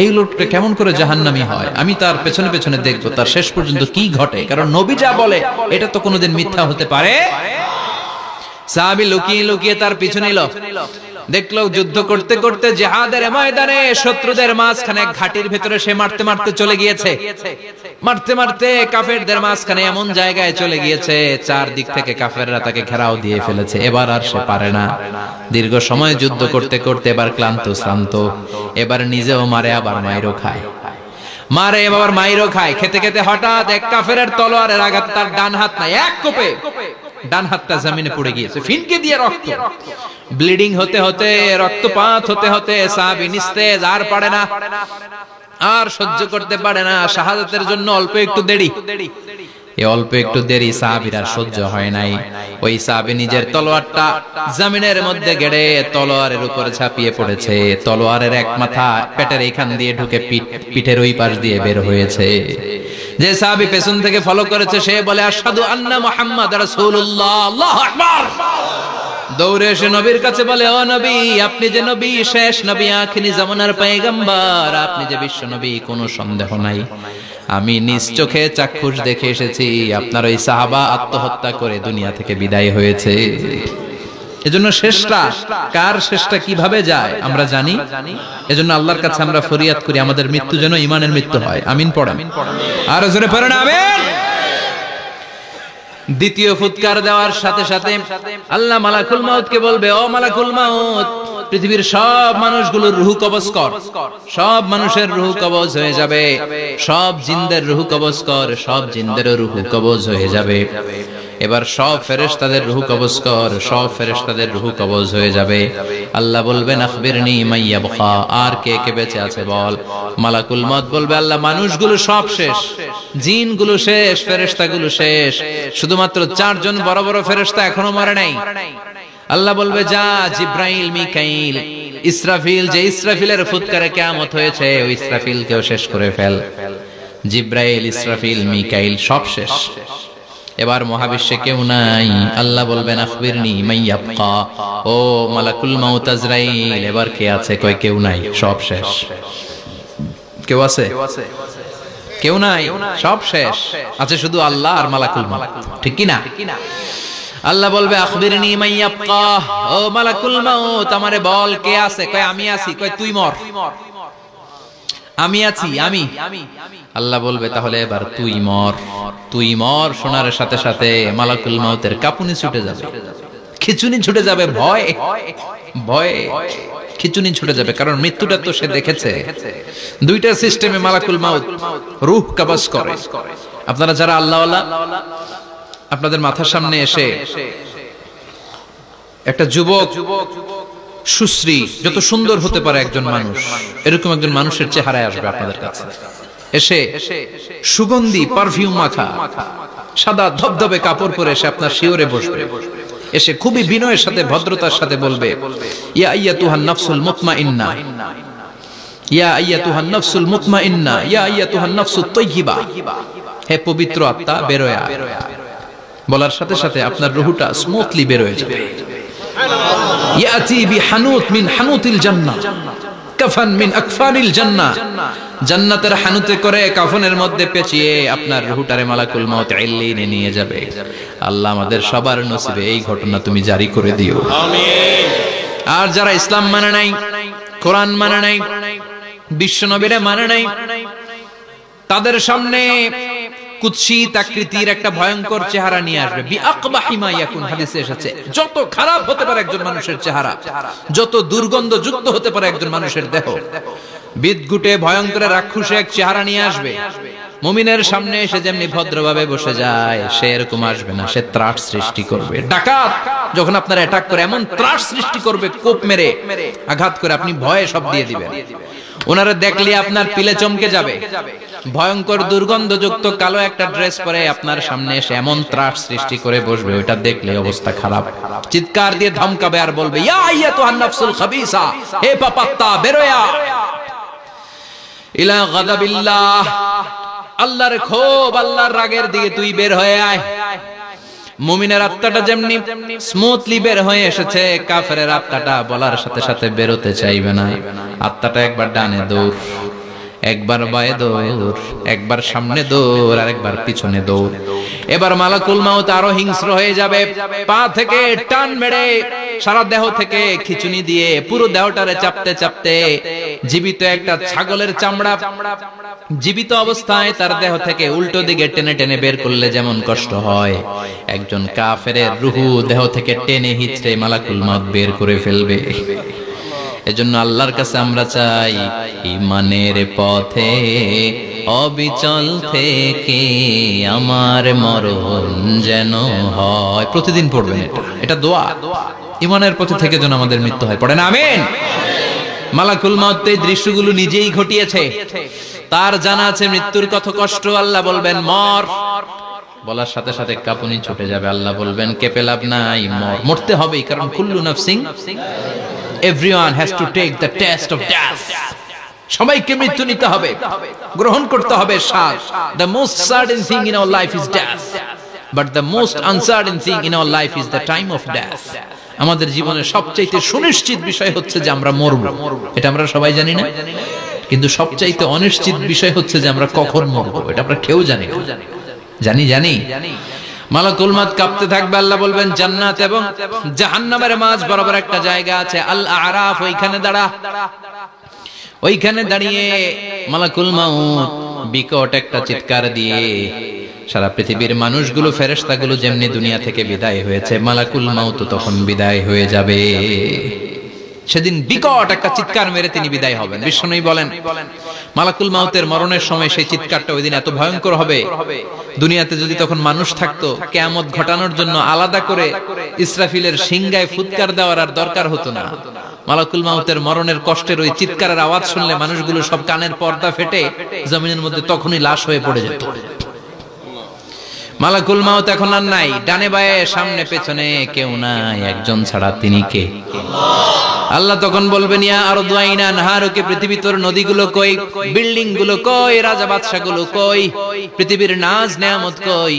এই লোকটা কেমন করে জাহান্নামী হয়, আমি তার পেছনে পেছনে দেখবো তার শেষ পর্যন্ত কি ঘটে, কারণ নবী যা বলে এটা তো কোনোদিন মিথ্যা হতে পারে। সাহাবী লুকিয়ে লুকিয়ে তার পিছনে এলো, দেখলো যুদ্ধ করতে করতে জিহাদের ময়দানে শত্রুদের মাঝখানে ঘাটির ভেতরে সে মারতে মারতে চলে গিয়েছে, মারতে মারতে কাফেরদের মাঝখানে এমন জায়গায় চলে গিয়েছে চারদিক থেকে কাফেররা তাকে ঘেরাও দিয়ে ফেলেছে। এবার আর সে পারে না, দীর্ঘ সময় যুদ্ধ করতে করতে এবার ক্লান্ত শ্রান্ত, এবার নিজেও মারে আবার মাইরও খায়, মারে এবার মাইরও খায়। খেতে খেতে হঠাৎ এক কাফেরের তলোয়ারের আঘাত তার ডান হাত নাই, এক কোপে ডান হাতটা জমিনে পড়ে গিয়েছে, ফিনকে দিয়ে রক্ত, ব্লিডিং হতে হতে রক্তপাত হতে হতে সাহাবী নিস্তেজ, আর পারে না, আর সহ্য করতে পারে না। শাহাদাতের জন্য অল্প একটু দেরি, এই অল্প একটু দেরি সাহাবীর আর সহ্য হয় নাই। ওই সাহাবী নিজের তলোয়ারটা জমিনের মধ্যে গেড়ে তলোয়ারের উপরে ঝাঁপিয়ে পড়েছে, তলোয়ারের এক মাথা পেটের এইখান দিয়ে ঢুকে পিঠের ওই পাশ দিয়ে বের হয়েছে। যে সাহাবী পেছন থেকে ফলো করেছে সে বলে আশহাদু আন্না মুহাম্মাদ রাসূলুল্লাহ, আল্লাহু আকবার। দৌড়ে এসে নবীর কাছে বলে ও নবী, আপনি যে নবী, শেষ নবী, আখিরি জামানার পয়গম্বর, আপনি যে বিশ্ব নবী, কোনো সন্দেহ নাই, আমি নিজ চোখে চাক্ষুষ দেখে এসেছি আপনার ওই সাহাবা আত্মহত্যা করে দুনিয়া থেকে বিদায় হয়েছে। এজন্য শেষটা কার, শেষটা কিভাবে যায় আমরা জানি। এজন্য আল্লাহর কাছে আমরা ফরিয়াদ করি আমাদের মৃত্যু যেন ঈমানের মৃত্যু হয়। আমিন পড়েন, আর জোরে পড়েন আমিন। দ্বিতীয় ফুৎকার দেওয়ার সাথে সাথে আল্লাহ মালাকুল মাউতকে বলবে ও মালাকুল মাউত, পৃথিবীর সব মানুষগুলোর রূহ কবজ কর, সব মানুষের রূহ কবজ হয়ে যাবে, সব জিনদের রূহ কবজ কর, সব জিনদেরও রূহ কবজ হয়ে যাবে। এবার সব ফেরেশতাদের রূহ কবজ কর, সব ফেরেশতাদের রূহ কবজ হয়ে যাবে। আল্লাহ বলবেন আখবিরনি মাইয়াবকা, আর কে কে বেঁচে আছে বল। মালাকুল মউত বলবে আল্লাহ মানুষগুলো সব শেষ, জিনগুলো শেষ, ফেরেশতাগুলো শেষ, শুধুমাত্র চারজন বড় বড় ফেরেশতা এখনো মরে নাই। আল্লাহ বলবে যা জিব্রাইল, মিকাইল, ইসরাফিল, যে ইসরাফিলের ফুৎকারে কিয়ামত হয়েছে ওই ইসরাফিলকেও শেষ করে ফেল। জিব্রাইল, ইসরাফিল, মিকাইল সব শেষ, এবার মহাবিশ্বে কেউ নাই। আল্লাহ বলবেন আখবিরনি মাইয়াবকা, ও মালাকুল মাউত আজরাইল, এবার কে আছে? কই কেউ নাই, সব শেষ। কেউ আছে? কেউ নাই, সব শেষ, আছে শুধু আল্লাহ আর মালাকুল মাউত, ঠিক কি না? আল্লাহ বলবে আখবিরনি মাইয়াবকা, ও মালাকুল মাউত আমারে বল কে আছে? কয় আমি আছি। কয় তুই মর। আমি আছি, আমি। আল্লাহ বলবে তাহলে এবার তুই মর, তুই মর। শোনার সাথে সাথে মালাকুল মাউতের কাঁপুনি ছুটে যাবে, খিচুনি ছুটে যাবে, ভয় ভয় খিচুনি ছুটে যাবে, কারণ মৃত্যুটা তো সে দেখেছে। দুইটা সিস্টেমে মালাকুল মাউত রূহ কবজ করে। আপনারা যারা আল্লাহওয়ালা, আপনাদের মাথার সামনে এসে একটা যুবক, সুশ্রী, যত সুন্দর হতে পারে একজন মানুষ, এরকম একজন মানুষের চেহারায় আসবে আপনাদের কাছে। এসে সুগন্ধি পারফিউম মাখা সাদা ধবধবে কাপড় পরে এসে আপনার শিওরে বসবে, এসে খুবই বিনয়ের সাথে ভদ্রতার সাথে বলবে, ইয়া আইয়াতুহান নাফসুল মুতমাইন্না, ইয়া আইয়াতুহান নাফসুল মুতমাইন্না, ইয়া আইয়াতুহান নাফসুত তাইয়্যিবা, হে পবিত্র আত্মা বের হয়ে আয়। বলার সাথে সাথে আপনার রূহটা স্মুথলি বের হয়ে যাবে। ইয়াতি বিহানুত মিন হানুতিল জান্নাহ, কাফান মিন আকফানিল জান্নাহ, জান্নাতের হানুতে করে কাফনের মধ্যে পেঁচিয়ে আপনার রূহটারে মালাকুল মউত ইল্লিনে নিয়ে যাবে। আল্লাহ আমাদের সবার নসিবে এই ঘটনা তুমি জারি করে দিও, আমিন। আর যারা ইসলাম মানে নাই, কোরআন মানে নাই, বিশ্ব নবীরে মানে নাই, তাদের সামনে কুৎসিত আকৃতির একটা ভয়ঙ্কর চেহারা নিয়ে আসবে। বিআকবাহি মা ইয়াকুন, হাদিসে এসেছে যত খারাপ হতে পারে একজন মানুষের চেহারা, যত দুর্গন্ধযুক্ত হতে পারে একজন মানুষের দেহ, বিদঘুটে ভয়ঙ্কর রাক্ষসে এক চেহারা নিয়ে আসবে। মুমিনের সামনে এসে যেমনি ভদ্রভাবে বসে যায়, সে এরকম আসবে না, সে ত্রাস সৃষ্টি করবে। ডাকাত যখন আপনার অ্যাটাক করে এমন ত্রাস সৃষ্টি করবে, কোপ মেরে আঘাত করে আপনি ভয়ে সব দিয়ে দিবেন। ওনারা দেখলে আপনার পিলে চমকে যাবে। ভয়ঙ্কর দুর্গন্ধযুক্ত কালো একটা ড্রেস পরে আপনার সামনে এসে এমন ত্রাস সৃষ্টি করে বসবে, ওটা দেখলে অবস্থা খারাপ। চিৎকার দিয়ে ধমকাবে আর বলবে, ইয়া আইয়াতুহান নাফসুল খাবিসা, হে পাপাত্তা বের হয়ে আয় ইলা গাদাবিল্লাহ, আল্লাহর ক্ষোভ, আল্লাহর রাগের দিকে তুই বের হয়ে আয়। মুমিনের আত্মাটা যেমনি স্মুথলি বের হয়ে এসেছে, কাফেরের আত্মাটা বলার সাথে সাথে বেরোতে চাইবে না। আত্মাটা একবার ডানে দৌড়, একবার বায়ে দৌড়, একবার সামনে দৌড়, আর একবার পিছনে দৌড়। এবার মালাকুল মাউত আরো হিংস্র হয়ে যাবে, পা থেকে টান মেরে সারা দেহ থেকে খিচুনি দিয়ে পুরো দেহটারে চাপতে চাপতে জীবিত একটা ছাগলের চামড়া জীবিত অবস্থায় তার দেহ থেকে উল্টো দিকে টেনে টেনে বের করলে যেমন কষ্ট হয়, একজন কাফেরের রূহ দেহ থেকে টেনে হিচড়ে মালাকুল মাউত বের করে ফেলবে। এজন্য আল্লাহর কাছে আমরা চাই, ঈমানের পথে অবিচল থেকে আমার মরণ যেন হয়। প্রতিদিন পড়বেন এটা, এটা দোয়া। ঈমানের পথে থেকে যেন আমাদের মৃত্যু হয়, পড়েন আমিন। মালাকুল মাউত এই দৃশ্যগুলো নিজেই ঘটিয়েছে, তার জানা আছে মৃত্যুর কত কষ্ট। আল্লাহ বলবেন মর, বলার সাথে সাথে কাঁপুনি ছুটে যাবে। আল্লাহ বলবেন কেঁপে লাভ নাই, মরতে হবেই, কারণ কুল্লু নাফসিন, everyone has to take the test of death. সবাইকে মৃত্যু নিতে হবে, গ্রহণ করতে হবে স্বাদ। The most certain thing in our life is death, but the most uncertain thing in our life is the time of death. আমাদের জীবনের সবচাইতে সুনিশ্চিত বিষয় হচ্ছে যে আমরা মরব, এটা আমরা সবাই জানি না, কিন্তু সবচাইতে অনিশ্চিত বিষয় হচ্ছে যে আমরা কখন মরব, এটা আমরা কেউ জানি না। জানি মালাকুল মাউত কাঁপতে থাকবে। আল্লাহ বলবেন জান্নাত এবং জাহান্নামের মাঝ বরাবর একটা জায়গা আছে, আল আরাফ, ওইখানে দাঁড়া। ওইখানে দাঁড়িয়ে মালাকুল মাউত বিকট একটা চিৎকার দিয়ে সারা পৃথিবীর মানুষগুলো, ফেরেশতাগুলো যেমনি দুনিয়া থেকে বিদায় হয়েছে, মালাকুল মাউত তখন বিদায় হয়ে যাবে। সেদিন বিকট একটা চিৎকার মেরে তিনি বিদায় হবেন। বিশ্বনবী বলেন মালাকুল মাউতের মরণের সময় সেই চিৎকারটা ওই দিন এত ভয়ঙ্কর হবে, দুনিয়াতে যদি তখন মানুষ থাকতো, কিয়ামত ঘটানোর জন্য আলাদা করে ইসরাফিলের সিংগায় ফুৎকার দেওয়ার আর দরকার হতো না। মালাকুল মাউতের মরণের কষ্টের ওই চিৎকারের আওয়াজ শুনলে মানুষগুলো সব কানের পর্দা ফেটে জমিনের মধ্যে তখনই লাশ হয়ে পড়ে যেত। মালাকুল মাউত এখন আর নাই, ডানে বায়ে সামনে পেছনে কেউ নাই, একজন ছাড়া তিনি কে? আল্লাহ তখন বলবেন ইয়া আরদু আইনা নাহারুকে, পৃথিবী তোর নদীগুলো কই, বিল্ডিং গুলো কই, রাজা বাদশা গুলো কই, পৃথিবীর নাজ নেয়ামত কই,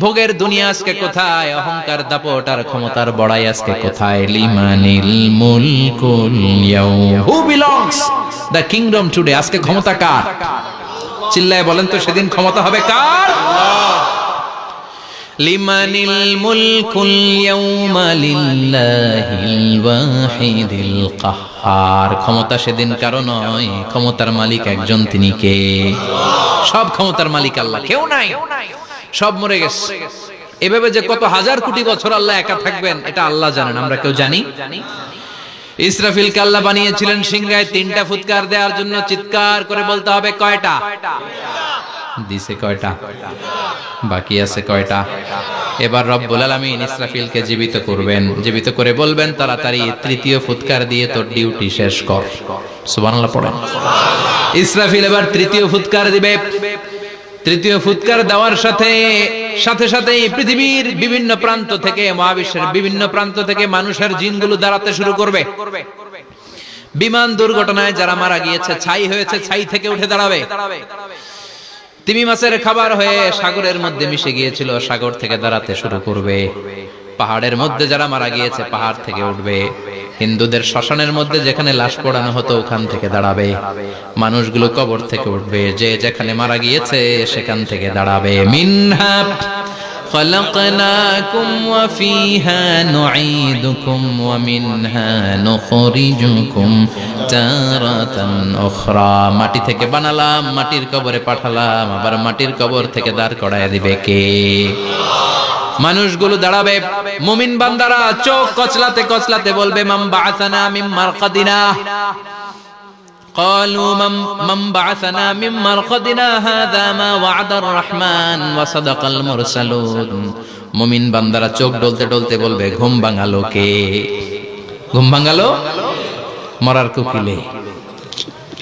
ভোগের দুনিয়া আজকে কোথায়, অহংকার দাপট আর ক্ষমতার বড়াই আজকে কোথায়? লিমানিল মুলকুল ইয়াউম, who belongs the kingdom today, আজকে ক্ষমতা কার? চিল্লায় বলেন তো সেদিন ক্ষমতা হবে কার? লিমানিল মুলকুল ইয়াউমা লিল্লাহিল ওয়াহিদিল কাহ্হার, ক্ষমতা সেদিন কারো নয়, ক্ষমতার মালিক একজন, তিনি কে? সব ক্ষমতার মালিক আল্লাহ, কেউ নাই, সব মরে গেছে। এভাবে যে কত হাজার কোটি বছর আল্লাহ একা থাকবেন এটা আল্লাহ জানেন, আমরা কেউ জানি? ইসরাফিলকে আল্লাহ বানিয়েছিলেন সিংহায় 3টা ফুৎকার দেওয়ার জন্য, চিৎকার করে বলতে হবে কয়টা? দিছে কয়টা? বাকি আছে কয়টা? এবার রব্বুল আলামিন ইসরাফিলকে জীবিত করবেন, জীবিত করে বলবেন তাড়াতাড়ি তৃতীয় ফুৎকার দিয়ে তোর ডিউটি শেষ কর। সুবহানাল্লাহ পড়েন। ইসরাফিল এবার তৃতীয় ফুৎকার দিবে। তৃতীয় ফুৎকার দেওয়ার সাথে সাথেই পৃথিবীর বিভিন্ন প্রান্ত থেকে, মহাবিশ্বের বিভিন্ন প্রান্ত থেকে মানুষের জিনগুলো দাঁড়াতে শুরু করবে। বিমান দুর্ঘটনায় যারা মারা গিয়েছে, ছাই হয়েছে, ছাই থেকে উঠে দাঁড়াবে। তিমি মাছের খাবার হয়ে সাগরের মধ্যে মিশে গিয়েছিল, সাগর থেকে দাঁড়াতে শুরু করবে। পাহাড়ের মধ্যে যারা মারা গিয়েছে, পাহাড় থেকে উঠবে। হিন্দুদের শ্মশানের মধ্যে যেখানে লাশ পোড়ানো হতো, ওখান থেকে দাঁড়াবে। মানুষগুলো কবর থেকে উঠবে, যে যেখানে মারা গিয়েছে সেখান থেকে দাঁড়াবে। মিনহা خلقناكم وفيها نعيدكم ومنها نخرجكم تارة أخرى। মাটি থেকে বানালাম, মাটির কবরে পাঠালাম, আবার মাটির কবর থেকে দাঁড় করায় দিবে কে? মানুষগুলো দাঁড়াবে। মুমিন বান্দারা চোখ কচলাতে কচলাতে বলবে মান বাআসানা মিন মারকাদিনা। قالوا من بعثنا من مرقدنا هذا ما وعد الرحمن وصدق المرسلون। মুমিন বান্দারা চোখ ডলতে ডলতে বলবে ঘুম ভাঙালো কে? ঘুম ভাঙালো মরার কুকিলে।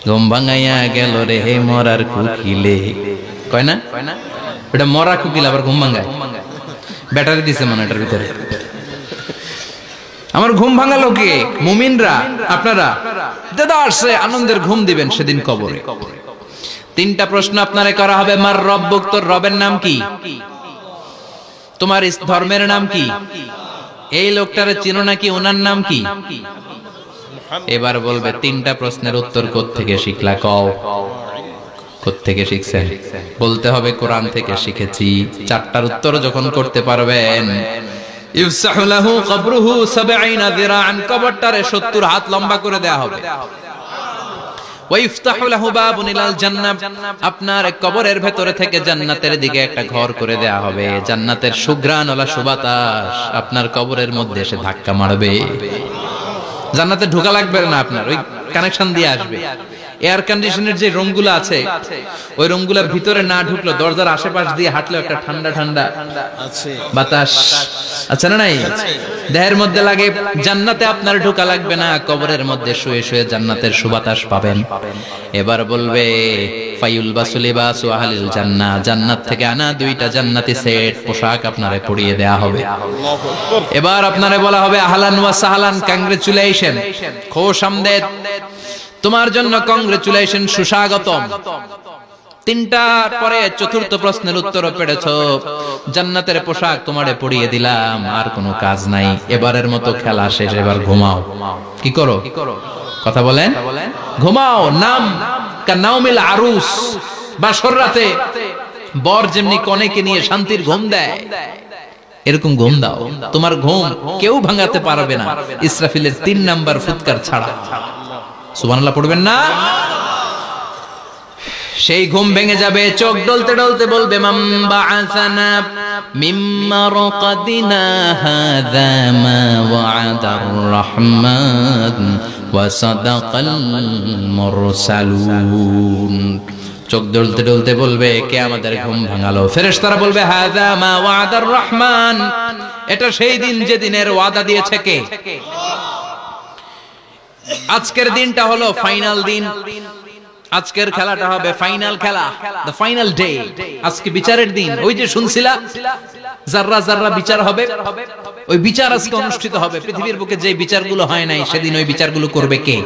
ঘুম ভাঙাইয়া গেল রে মরার কুকিলে। কয় না এটা মরা কুকিল আবার ঘুম ভাঙায়? ব্যাটারি দিছে মনে এটার ভিতরে। আমার ঘুম ভাঙালো কে? মুমিনরা। আপনারা দেদারসে আনন্দের ঘুম দিবেন সেদিন কবরে। তিনটা প্রশ্ন আপনারে করা হবে। মার রব্বুক, তোর রবের নাম কি? তোমার ধর্মের নাম কি? এই লোকটারে চিনো নাকি? ওনার নাম কি? এবার বলবে তিনটা প্রশ্নের উত্তর কোত্থেকে শিখলা? কও কোত্থেকে শিখছেন? বলতে হবে কোরআন থেকে শিখেছি। চারটার উত্তর যখন করতে পারবেন, ইফসাহু লাহু কবরুহু 70 যিরাআন, কবরটারে 70 হাত লম্বা করে দেয়া হবে। ওয়া ইফতাহু লাহু বাবুন ইলাল জান্নাহ, আপনার কবরের ভেতরে থেকে জান্নাতের দিকে একটা ঘর করে দেয়া হবে। জান্নাতের সুঘ্রাণওয়ালা সুবাতাস আপনার কবরের মধ্যে এসে ধাক্কা মারবে। জান্নাতে ঢোকা লাগবে না, আপনার ওই কানেকশন দিয়ে আসবে। এয়ার কন্ডিশনের যে রুমগুলো আছে, ওই রুমগুলোর ভিতরে না ঢুকলো, দরজার আশেপাশ দিয়ে হাঁটলে একটা ঠান্ডা ঠান্ডা বাতাস আছে না নাই? দেহের মধ্যে লাগে। জান্নাতে আপনার ঢোকা লাগবে না, কবরের মধ্যে শুয়ে শুয়ে জান্নাতের সুবাতাস পাবেন। এবার বলবে ফায়ুলবাসু লিবাসু আহলিল জান্নাহ, জান্নাত থেকে আনা 2টা জান্নাতি সেট পোশাক আপনারে পরিয়ে দেয়া হবে। এবার আপনারে বলা হবে আহলান ওয়া সাহলান, কংগ্রেচুলেশন, খুশ আমদেদ, তোমার জন্য কংগ্রেচুলেশন, সুস্বাগতম। তিনটার পরে চতুর্থ প্রশ্নের উত্তর পেড়েছো, জান্নাতের পোশাক তোমারে পরিয়ে দিলাম, আর কোনো কাজ নাই, এবারের মতো খেলা শেষ, এবার ঘুমাও। কি করো? কথা বলেন, ঘুমাও। নাম কানাউমিল আরুস, বাসর রাতে বর যেমনি কনেকে নিয়ে শান্তির ঘুম দেয়, এরকম ঘুম দাও। তোমার ঘুম কেউ ভাঙাতে পারবে না ইসরাফিলের 3 নাম্বার ফুৎকার ছাড়া। সুবহানাল্লাহ পড়বেন না? সেই ঘুম ভেঙে যাবে, চোখ ডলতে ডলতে বলবে মান বাআসানা মিন মারকাদিনা হাযা মা ওয়া'দার রাহমান ওয়া সাদাকাল মুরসালুন। চোখ ডলতে ডলতে বলবে কে আমাদের ঘুম ভাঙালো? ফেরেশতারা বলবে হাযা মা ওয়া'দার রাহমান, এটা সেই দিন যে দিনের ওয়াদা দিয়েছে কে? আজকের দিনটা হলো ফাইনাল দিন। আজকের খেলাটা হবে ফাইনাল খেলা, দ্য ফাইনাল ডে। আজকে বিচারের দিন। ওই যে শুনছিলা জাররা জাররা বিচার হবে, ওই বিচার আজকে অনুষ্ঠিত হবে। পৃথিবীর বুকে যে বিচারগুলো হয় নাই, সেদিন ওই বিচারগুলো করবে কে?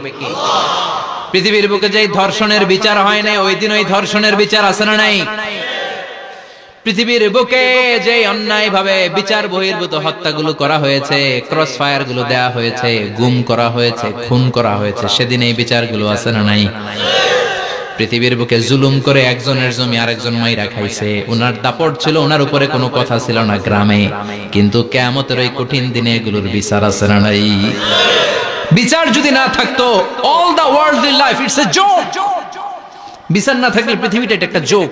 পৃথিবীর বুকে যে ধর্ষণের বিচার হয় নাই, ওই দিন ওই ধর্ষণের বিচার আছে না নাই? পৃথিবীর বুকে যে অন্যায় ভাবে বিচার বহির্ভূত হত্যাগুলো করা হয়েছে, ক্রস ফায়ার গুলো দেয়া হয়েছে, গুম করা হয়েছে, খুন করা হয়েছে, সেদিন এই বিচারগুলো আছে না নাই? পৃথিবীর বুকে জুলুম করে একজনের জমি আরেকজন মাইরা খাইছে, ওনার দাপট ছিল, ওনার উপরে কোনো কথা ছিল না গ্রামে, কিন্তু কিয়ামতের ওই কঠিন দিনে এগুলোর বিচার আছে না নাই? বিচার যদি না থাকতো, all the worldly life it's a joke. বিচার না থাকলে পৃথিবীটা একটা জোক,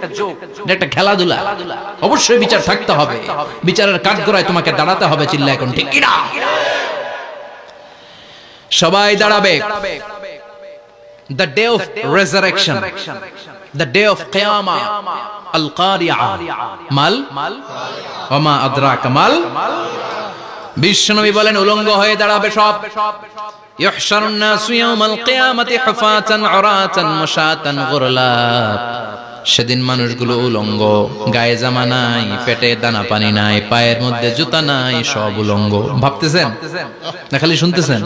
একটা খেলাধুলা। অবশ্যই বিচার থাকতে হবে, বিচারের কাঠগড়ায় তোমাকে দাঁড়াতে হবে। চিল্লা এখন ঠিক কিনা? সবাই দাঁড়াবে। the day of resurrection, the day of qiyamah, al-qari'ah, mal wama adraka mal। বিশ্বনবী বলেন উলঙ্গ হয়ে দাঁড়াবে সব। ইহশারুন নাসু ইয়াওমাল কিয়ামাতি হুফাতান উরাতান মুশাতান গুরলা। সেদিন মানুষগুলো উলঙ্গ, গায়ে জামা নাই, পেটে দানা পানি নাই, পায়ের মধ্যে জুতা নাই, সব উলঙ্গ। ভাবতেছেন না খালি শুনতেছেন?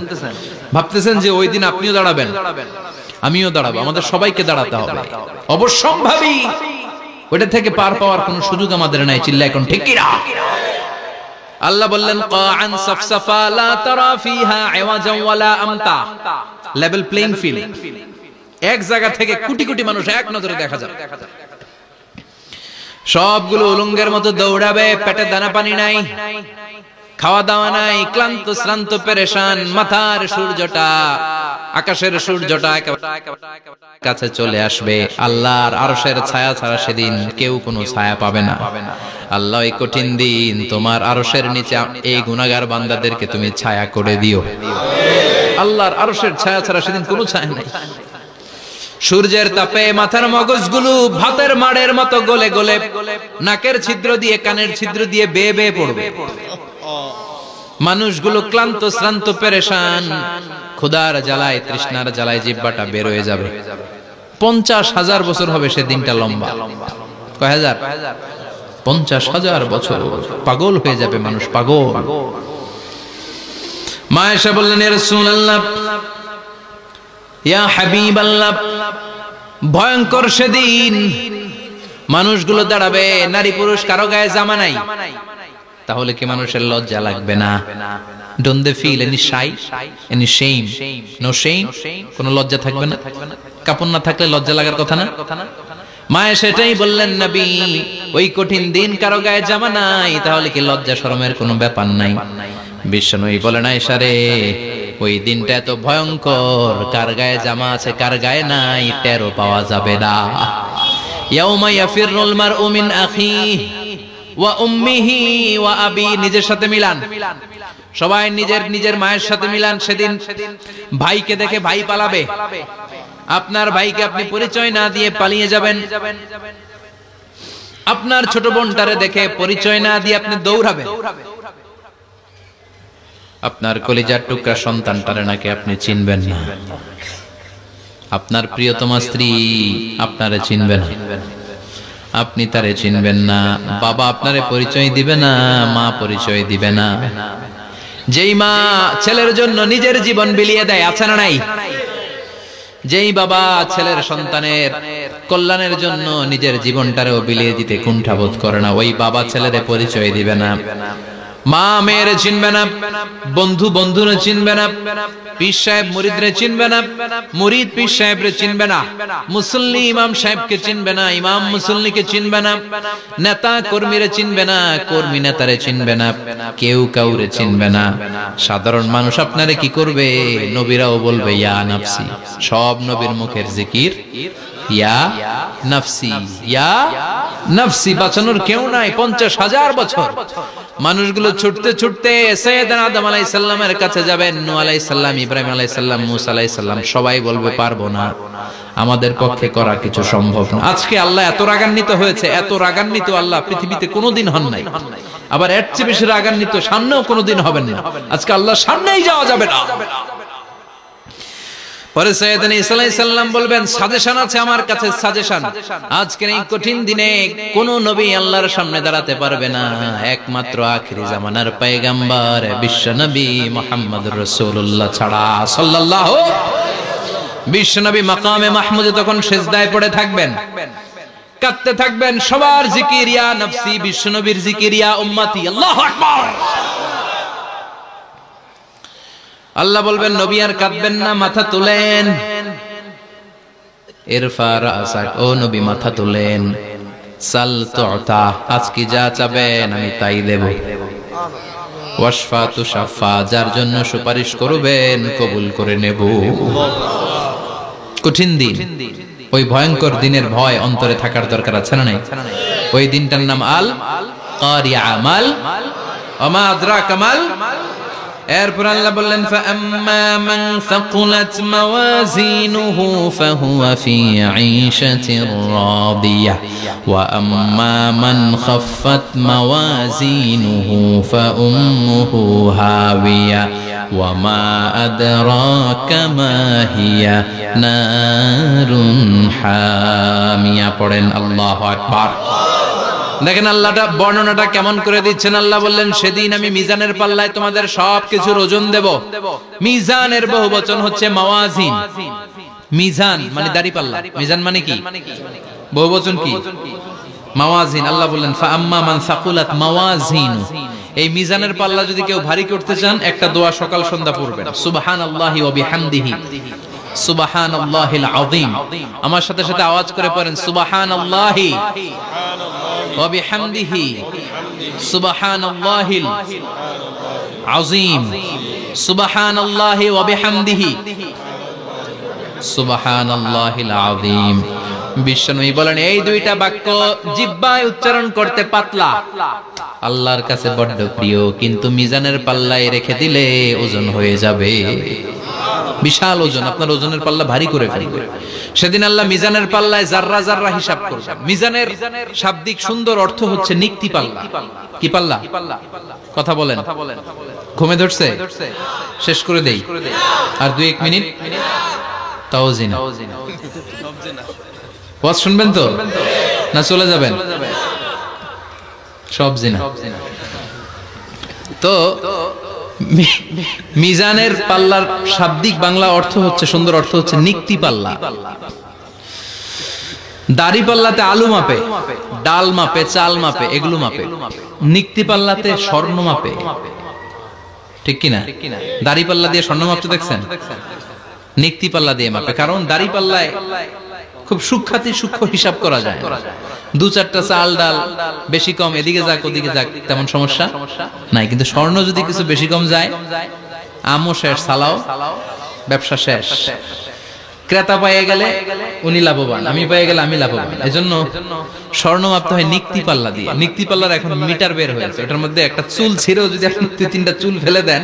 ভাবতেছেন যে ওই দিন আপনিও দাঁড়াবেন, আমিও দাঁড়াবো, আমাদের সবাইকে দাঁড়াতে হবে। অবশ্যম্ভাবী। ওটা থেকে পার পাওয়ার কোনো সুযোগ আমাদের নাই। চিল্লা এখন ঠিক কি না? আল্লাহ বললেন কাআন সাফসাফা লা তারা ফিহা আওয়াজান ওয়ালা আমতা। Level playing field. এক জায়গা থেকে কোটি কোটি মানুষ এক নজরে দেখা যাবে। সবগুলো উলঙ্গের মতো দৌড়াবে, পেটে দানা পানি নাই, খাওয়া দাওয়া নাই, ক্লান্ত শ্রান্ত পেরেশান। মাথার সূর্যটা, আকাশের সূর্যটা কাছে চলে আসবে। আল্লাহর আরশের ছায়া ছাড়া সেদিন কেউ কোনো ছায়া পাবে না। আল্লাহ এই কঠিন দিন তোমার আরশের নিচে এই গুনাহগার বান্দাদেরকে তুমি ছায়া করে দিও। আল্লাহর আরশের ছায়া ছাড়া সেদিন কোনো ছায়া নাই। সূর্যের তাপে মাথার মগজগুলো ভাতের মাড়ের মতো গলে গলে নাকের ছিদ্র দিয়ে কানের ছিদ্র দিয়ে বেয়ে বেয়ে পড়বে। মানুষগুলো ক্লান্ত শ্রান্ত পেরেশান, ক্ষুধার জ্বালায় তৃষ্ণার জ্বালায় জিহ্বাটা বের হয়ে যাবে। 50,000 বছর হবে সে দিনটা লম্বা। কয় হাজার? 50,000 বছর। পাগল হয়ে যাবে মানুষ, পাগল। মা আয়েশা বললেন ইয়া রাসূলুল্লাহ, ইয়া হাবিবাল্লাহ, ভয়ঙ্কর সেদিন মানুষগুলো দাঁড়াবে, নারী পুরুষ কারো গায়ে জামা নাই। তাহলে কি মানুষের লজ্জা লাগবে না? Don't they feel any shy, any shame? No shame? কোন লজ্জা থাকবে না? কাপড় না থাকলে লজ্জা লাগার কথা না? মায়ে সেটাই বললেন নবী, ওই কঠিন দিন কারো গায়ে জামা নাই, তাহলে কি লজ্জা শরমের কোনো ব্যাপার নাই? বিশ্বনবী বলেন আয়েশা রে, ওই দিনটা এত ভয়ঙ্কর, কার গায়ে জামা আছে কার গায়ে নাই টেরও পাওয়া যাবে না। ইয়াউমা ইয়াফিরুল মারউ মিন আখিহি ওয়া উম্মিহি ওয়া আবি। নিজের সাথে মিলান, সবাই নিজের নিজের মায়ের সাথে মিলান। সেদিন ভাইকে দেখে ভাই পালাবে। আপনার ভাইকে আপনি পরিচয় না দিয়ে পালিয়ে যাবেন। আপনার ছোট বোনটারে দেখে পরিচয় না দিয়ে আপনি দৌড়াবেন। আপনার কলিজার টুকরা সন্তানটারে নাকি আপনি চিনবেন না। আপনার প্রিয়তমা স্ত্রী আপনারে চিনবে না, আপনি তারে চিনবেন না। বাবা আপনারে পরিচয় দিবে না, মা পরিচয় দিবে না। যেই মা ছেলের জন্য নিজের জীবন বিলিয়ে দেয়, আছে না নাই? যেই বাবা ছেলের সন্তানের কল্যাণের জন্য নিজের জীবনটারেও বিলিয়ে দিতে কুণ্ঠাবোধ করে না, ওই বাবা ছেলেরে পরিচয় দিবে না। মা মেয়েরে চিনবে না, বন্ধু বন্ধুরে চিনবে না, পীর সাহেব মুরিদরে চিনবে না, মুরিদ পীর সাহেবরে চিনবে না, মুসল্লি ইমাম সাহেবকে চিনবে না, ইমাম মুসল্লিকে চিনবে না, নেতা কর্মীরে চিনবে না, কর্মী নেতারে চিনবে না, কেউ কাউরে চিনবে না। সাধারণ মানুষ আপনারে কি করবে? নবীরাও বলবে ইয়া নাফসি। সব নবীর মুখের জিকির ইয়া নাফসি, ইয়া নাফসি। বাঁচানোর কেউ নাই। 50,000 বছর মানুষগুলো ছুটতে ছুটতে সাইয়েদনা আদম আলাইহিস সালামের কাছে যাবেন। নূহ আলাইহিস সালাম, ইব্রাহিম আলাইহিস সালাম, মূসা আলাইহিস সালাম, সবাই বলবে পারবো না, আমাদের পক্ষে করা কিছু সম্ভব না। আজকে আল্লাহ এত রাগান্বিত হয়েছে, এত রাগান্বিত আল্লাহ পৃথিবীতে কোনোদিন হন নাই। আবার এর চেয়ে বেশি রাগান্বিত সামনেও কোনোদিন হবেন না। আজকে আল্লাহর সামনেই যাওয়া যাবে না। পরে সাইয়েদনা ঈসা আলাইহিস সালাম বলবেন সাজেশন আছে আমার কাছে, সাজেশন। আজকের এই কঠিন দিনে কোন নবী আল্লাহর সামনে দাঁড়াতে পারবে না, একমাত্র আখিরি জামানার পয়গম্বর বিশ্ব নবী মুহাম্মদুর রাসূলুল্লাহ ছাড়া সাল্লাল্লাহু। বিশ্ব নবী মাকামে মাহমুদে তখন সিজদায় পড়ে থাকবেন, কাঁদতে থাকবেন। সবার জিকির ইয়া নফসি, বিশ্ব নবীর জিকির ইয়া উম্মতি। আল্লাহু আকবার। আল্লাহ বলবেন নবী আর কাঁদবেন না, মাথা তুলেন। ইরফা রাসাক, ও নবী মাথা তুলেন। সাল তুতা, আজকে যা চাবেন আমি তাই দেব। ওয়াশফা তুশাফা, যার জন্য সুপারিশ করবেন কবুল করে নেব। কঠিন দিন, ওই ভয়ঙ্কর দিনের ভয় অন্তরে থাকার দরকার আছে না নাই? ওই দিনটার নাম আল কারিয়া। মাল ওয়া মা আদরাকা মাল। এরপর আল্লাহ বললেন ফাআম্মা মান সাকুলাত মাওয়াজিনুহু ফাহুয়া ফি ঈশাতির রাদিয়াহ ওয়া আম্মা মান খাফফাত মাওয়াজিনুহু ফাউম্মুহু হাওিয়া ওয়া মা আদরাকা মা হিয়া নারুন হামিয়া। পড়েন আল্লাহু আকবার। দেখেন আল্লাহটা বর্ণনাটা কেমন করে দিচ্ছেন। আল্লাহ বললেন সেদিন আমি মিজানের পাল্লায় তোমাদের সবকিছুর ওজন দেব। মিজানের বহুবচন হচ্ছে মাওয়াজিন। মিজান মানে দাড়ি পাল্লা, মিজান মানে কি? বহুবচন কি? মাওয়াজিন। আল্লাহ বললেন ফাআম্মা মান সাকুলাত মাওয়াজিনু, এই মিজানের পাল্লা যদি কেউ ভারী করতে চান একটা দোয়া সকাল সন্ধ্যা পড়বেন, সুবহানাল্লাহি ওয়া বিহামদিহি সুবহানাল্লাহিল আযীম। আমার সাথে সাথে আওয়াজ করে পড়েন সুবহানাল্লাহি ওয়া বিহামদিহি সুবহানাল্লাহিল আযীম সুবহানাল্লাহি ওয়া বিহামদিহি সুবহানাল্লাহিল আযীম। বিশ্বনবী বলেন এই দুইটা বাক্য জিহ্বায় উচ্চারণ করতে পাতলা, আল্লাহর কাছে বড্ড প্রিয়, কিন্তু মিজানের পাল্লায় রেখে দিলে ওজন হয়ে যাবে বিশাল ওজন, আপনার ওজনের পাল্লা ভারী করে ফেলবে। সেদিন আল্লাহ মিজানের পাল্লায় জাররা জাররা হিসাব করবেন। মিজানের শাব্দিক সুন্দর অর্থ হচ্ছে নিক্তি পাল্লা। কি পাল্লা? কথা বলেন, ঘুমে ধরছে? শেষ করে দেই আর 2-1 মিনিট। তাও জিনা ওয়াজ শুনবেন তো না চলে যাবেন? সব জিনা। তো মিজানের পাল্লার শাব্দিক বাংলা অর্থ হচ্ছে, সুন্দর অর্থ হচ্ছে নিক্তি পাল্লা। দাড়ি পাল্লাতে আলু মাপে, ডাল মাপে, চাল মাপে, এগুলো মাপে। নিক্তি পাল্লাতে স্বর্ণ মাপে, ঠিক কিনা? দাড়ি পাল্লা দিয়ে স্বর্ণ মাপতে দেখছেন? নিক্তি পাল্লা দিয়ে মাপে, কারণ দাড়ি পাল্লায় খুব সূক্ষ্মাতি সূক্ষ্ম হিসাব করা যায়। 2-4টা চাল ডাল বেশি কম এদিকে যাক ওদিকে যাক তেমন সমস্যা নাই, কিন্তু স্বর্ণ যদি কিছু বেশি কম যায়, আমও শেষ, সালাও ব্যবসা শেষ। ক্রেতা পেয়ে গেলে উনি লাভবান, আমি পেয়ে গেলে আমি লাভবান। এজন্য স্বর্ণ মাপতে হয় নিক্তি পাল্লা দিয়ে। নিক্তি পাল্লার এখন মিটার বের হয়েছে, ওটার মধ্যে একটা চুল ছিঁড়েও যদি আপনি 2-3টা চুল ফেলে দেন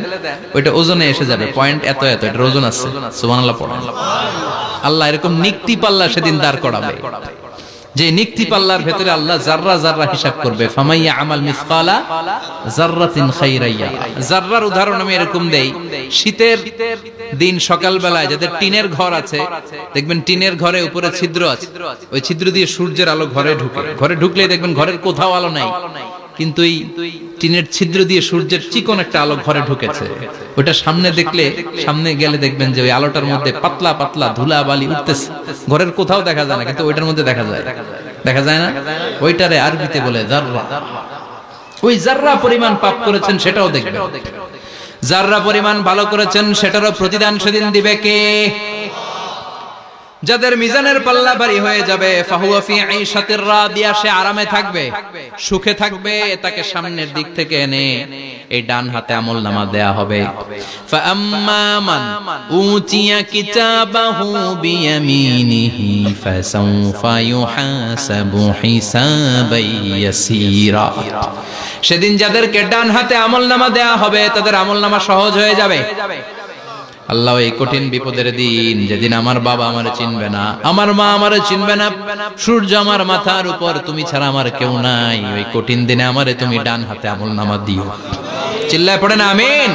ওইটা ওজনে এসে যাবে, পয়েন্ট এত এত, এটার ওজন আছে। সুবহানাল্লাহ পড়েন। আল্লাহ এরকম নিক্তি পাল্লা সেদিন দাঁড় করাবে, যে নিক্তি পাল্লার ভেতরে আল্লাহ জাররা জাররা হিসাব করবে। ফামাইয়া আমাল মিসকালা জাররাতিন খাইরাইয়া। জাররার উদাহরণ আমি এরকম দেই, শীতের দিন সকাল বেলায় যাদের টিনের ঘর আছে, দেখবেন টিনের ঘরে উপরে ছিদ্র আছে, ওই ছিদ্র দিয়ে সূর্যের আলো ঘরে ঢুকে। ঘরে ঢুকলেই দেখবেন ঘরের কোথাও আলো নাই, কিন্তু এই টিনের ছিদ্র দিয়ে সূর্যের চিকন একটা আলো ঘরে ঢুকেছে। ওটা সামনে দেখলে, সামনে গেলে দেখবেন যে ওই আলোটার মধ্যে পাতলা পাতলা ধুলা বালি উঠতেছে, ঘরের কোথাও দেখা যায় না, কিন্তু ওইটার মধ্যে দেখা যায়। দেখা যায় না? ওইটারে আরবিতে বলে জাররা। ওই জাররা পরিমাণ পাপ করেছেন সেটাও দেখবেন, জাররা পরিমাণ ভালো করেছেন সেটারও প্রতিদান সেদিন দিবে কে? যাদের মিজানের পাল্লা ভারী হয়ে যাবে, ফাহুয়া ফি ঈশাতির রাদিয়া, সে আরামে থাকবে, সুখে থাকবে। তাকে সামনের দিক থেকে এনে এই ডান হাতে আমলনামা দেয়া হবে। ফাআম্মা মান উতিয়া কিতাবাহু বিয়ামিনিহি ফাসাউফা ইউহাসাবু হিসাবান ইয়াসীরা। সেদিন যাদেরকে ডান হাতে আমলনামা দেয়া হবে তাদের আমলনামা সহজ হয়ে যাবে। আল্লাহ এই কঠিন বিপদের দিন, যেদিন আমার বাবা আমারে চিনবে না, আমার মা আমারে চিনবে না, সূর্য আমার মাথার উপর, তুমি ছাড়া আমার কেউ নাই, ওই কঠিন দিনে আমারে তুমি ডান হাতে আমলনামা দিও। চিল্লায় পড়েন আমিন।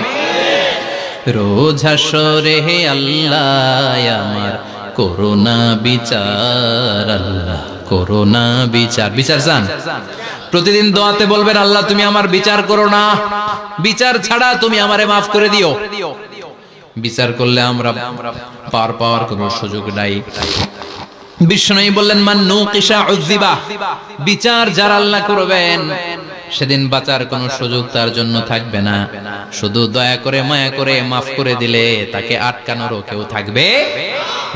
রোজ হাসরে হে আল্লাহ আমার করোনা বিচার, আল্লাহ করোনা বিচার। বিচার চান? প্রতিদিন দোয়াতে বলবেন আল্লাহ তুমি আমার বিচার করো না, বিচার ছাড়া তুমি আমারে মাফ করে দিও। বিচার করলে আমরা পার পাওয়ার কোনো সুযোগ নাই। বিষ্ণু বললেন মান নুকিশা উযিবা, বিচার যারা আল্লাহ করবেন সেদিন বাঁচার কোনো সুযোগ তার জন্য থাকবে না। শুধু দয়া করে মায়া করে মাফ করে দিলে তাকে আটকানোরও কেউ থাকবে।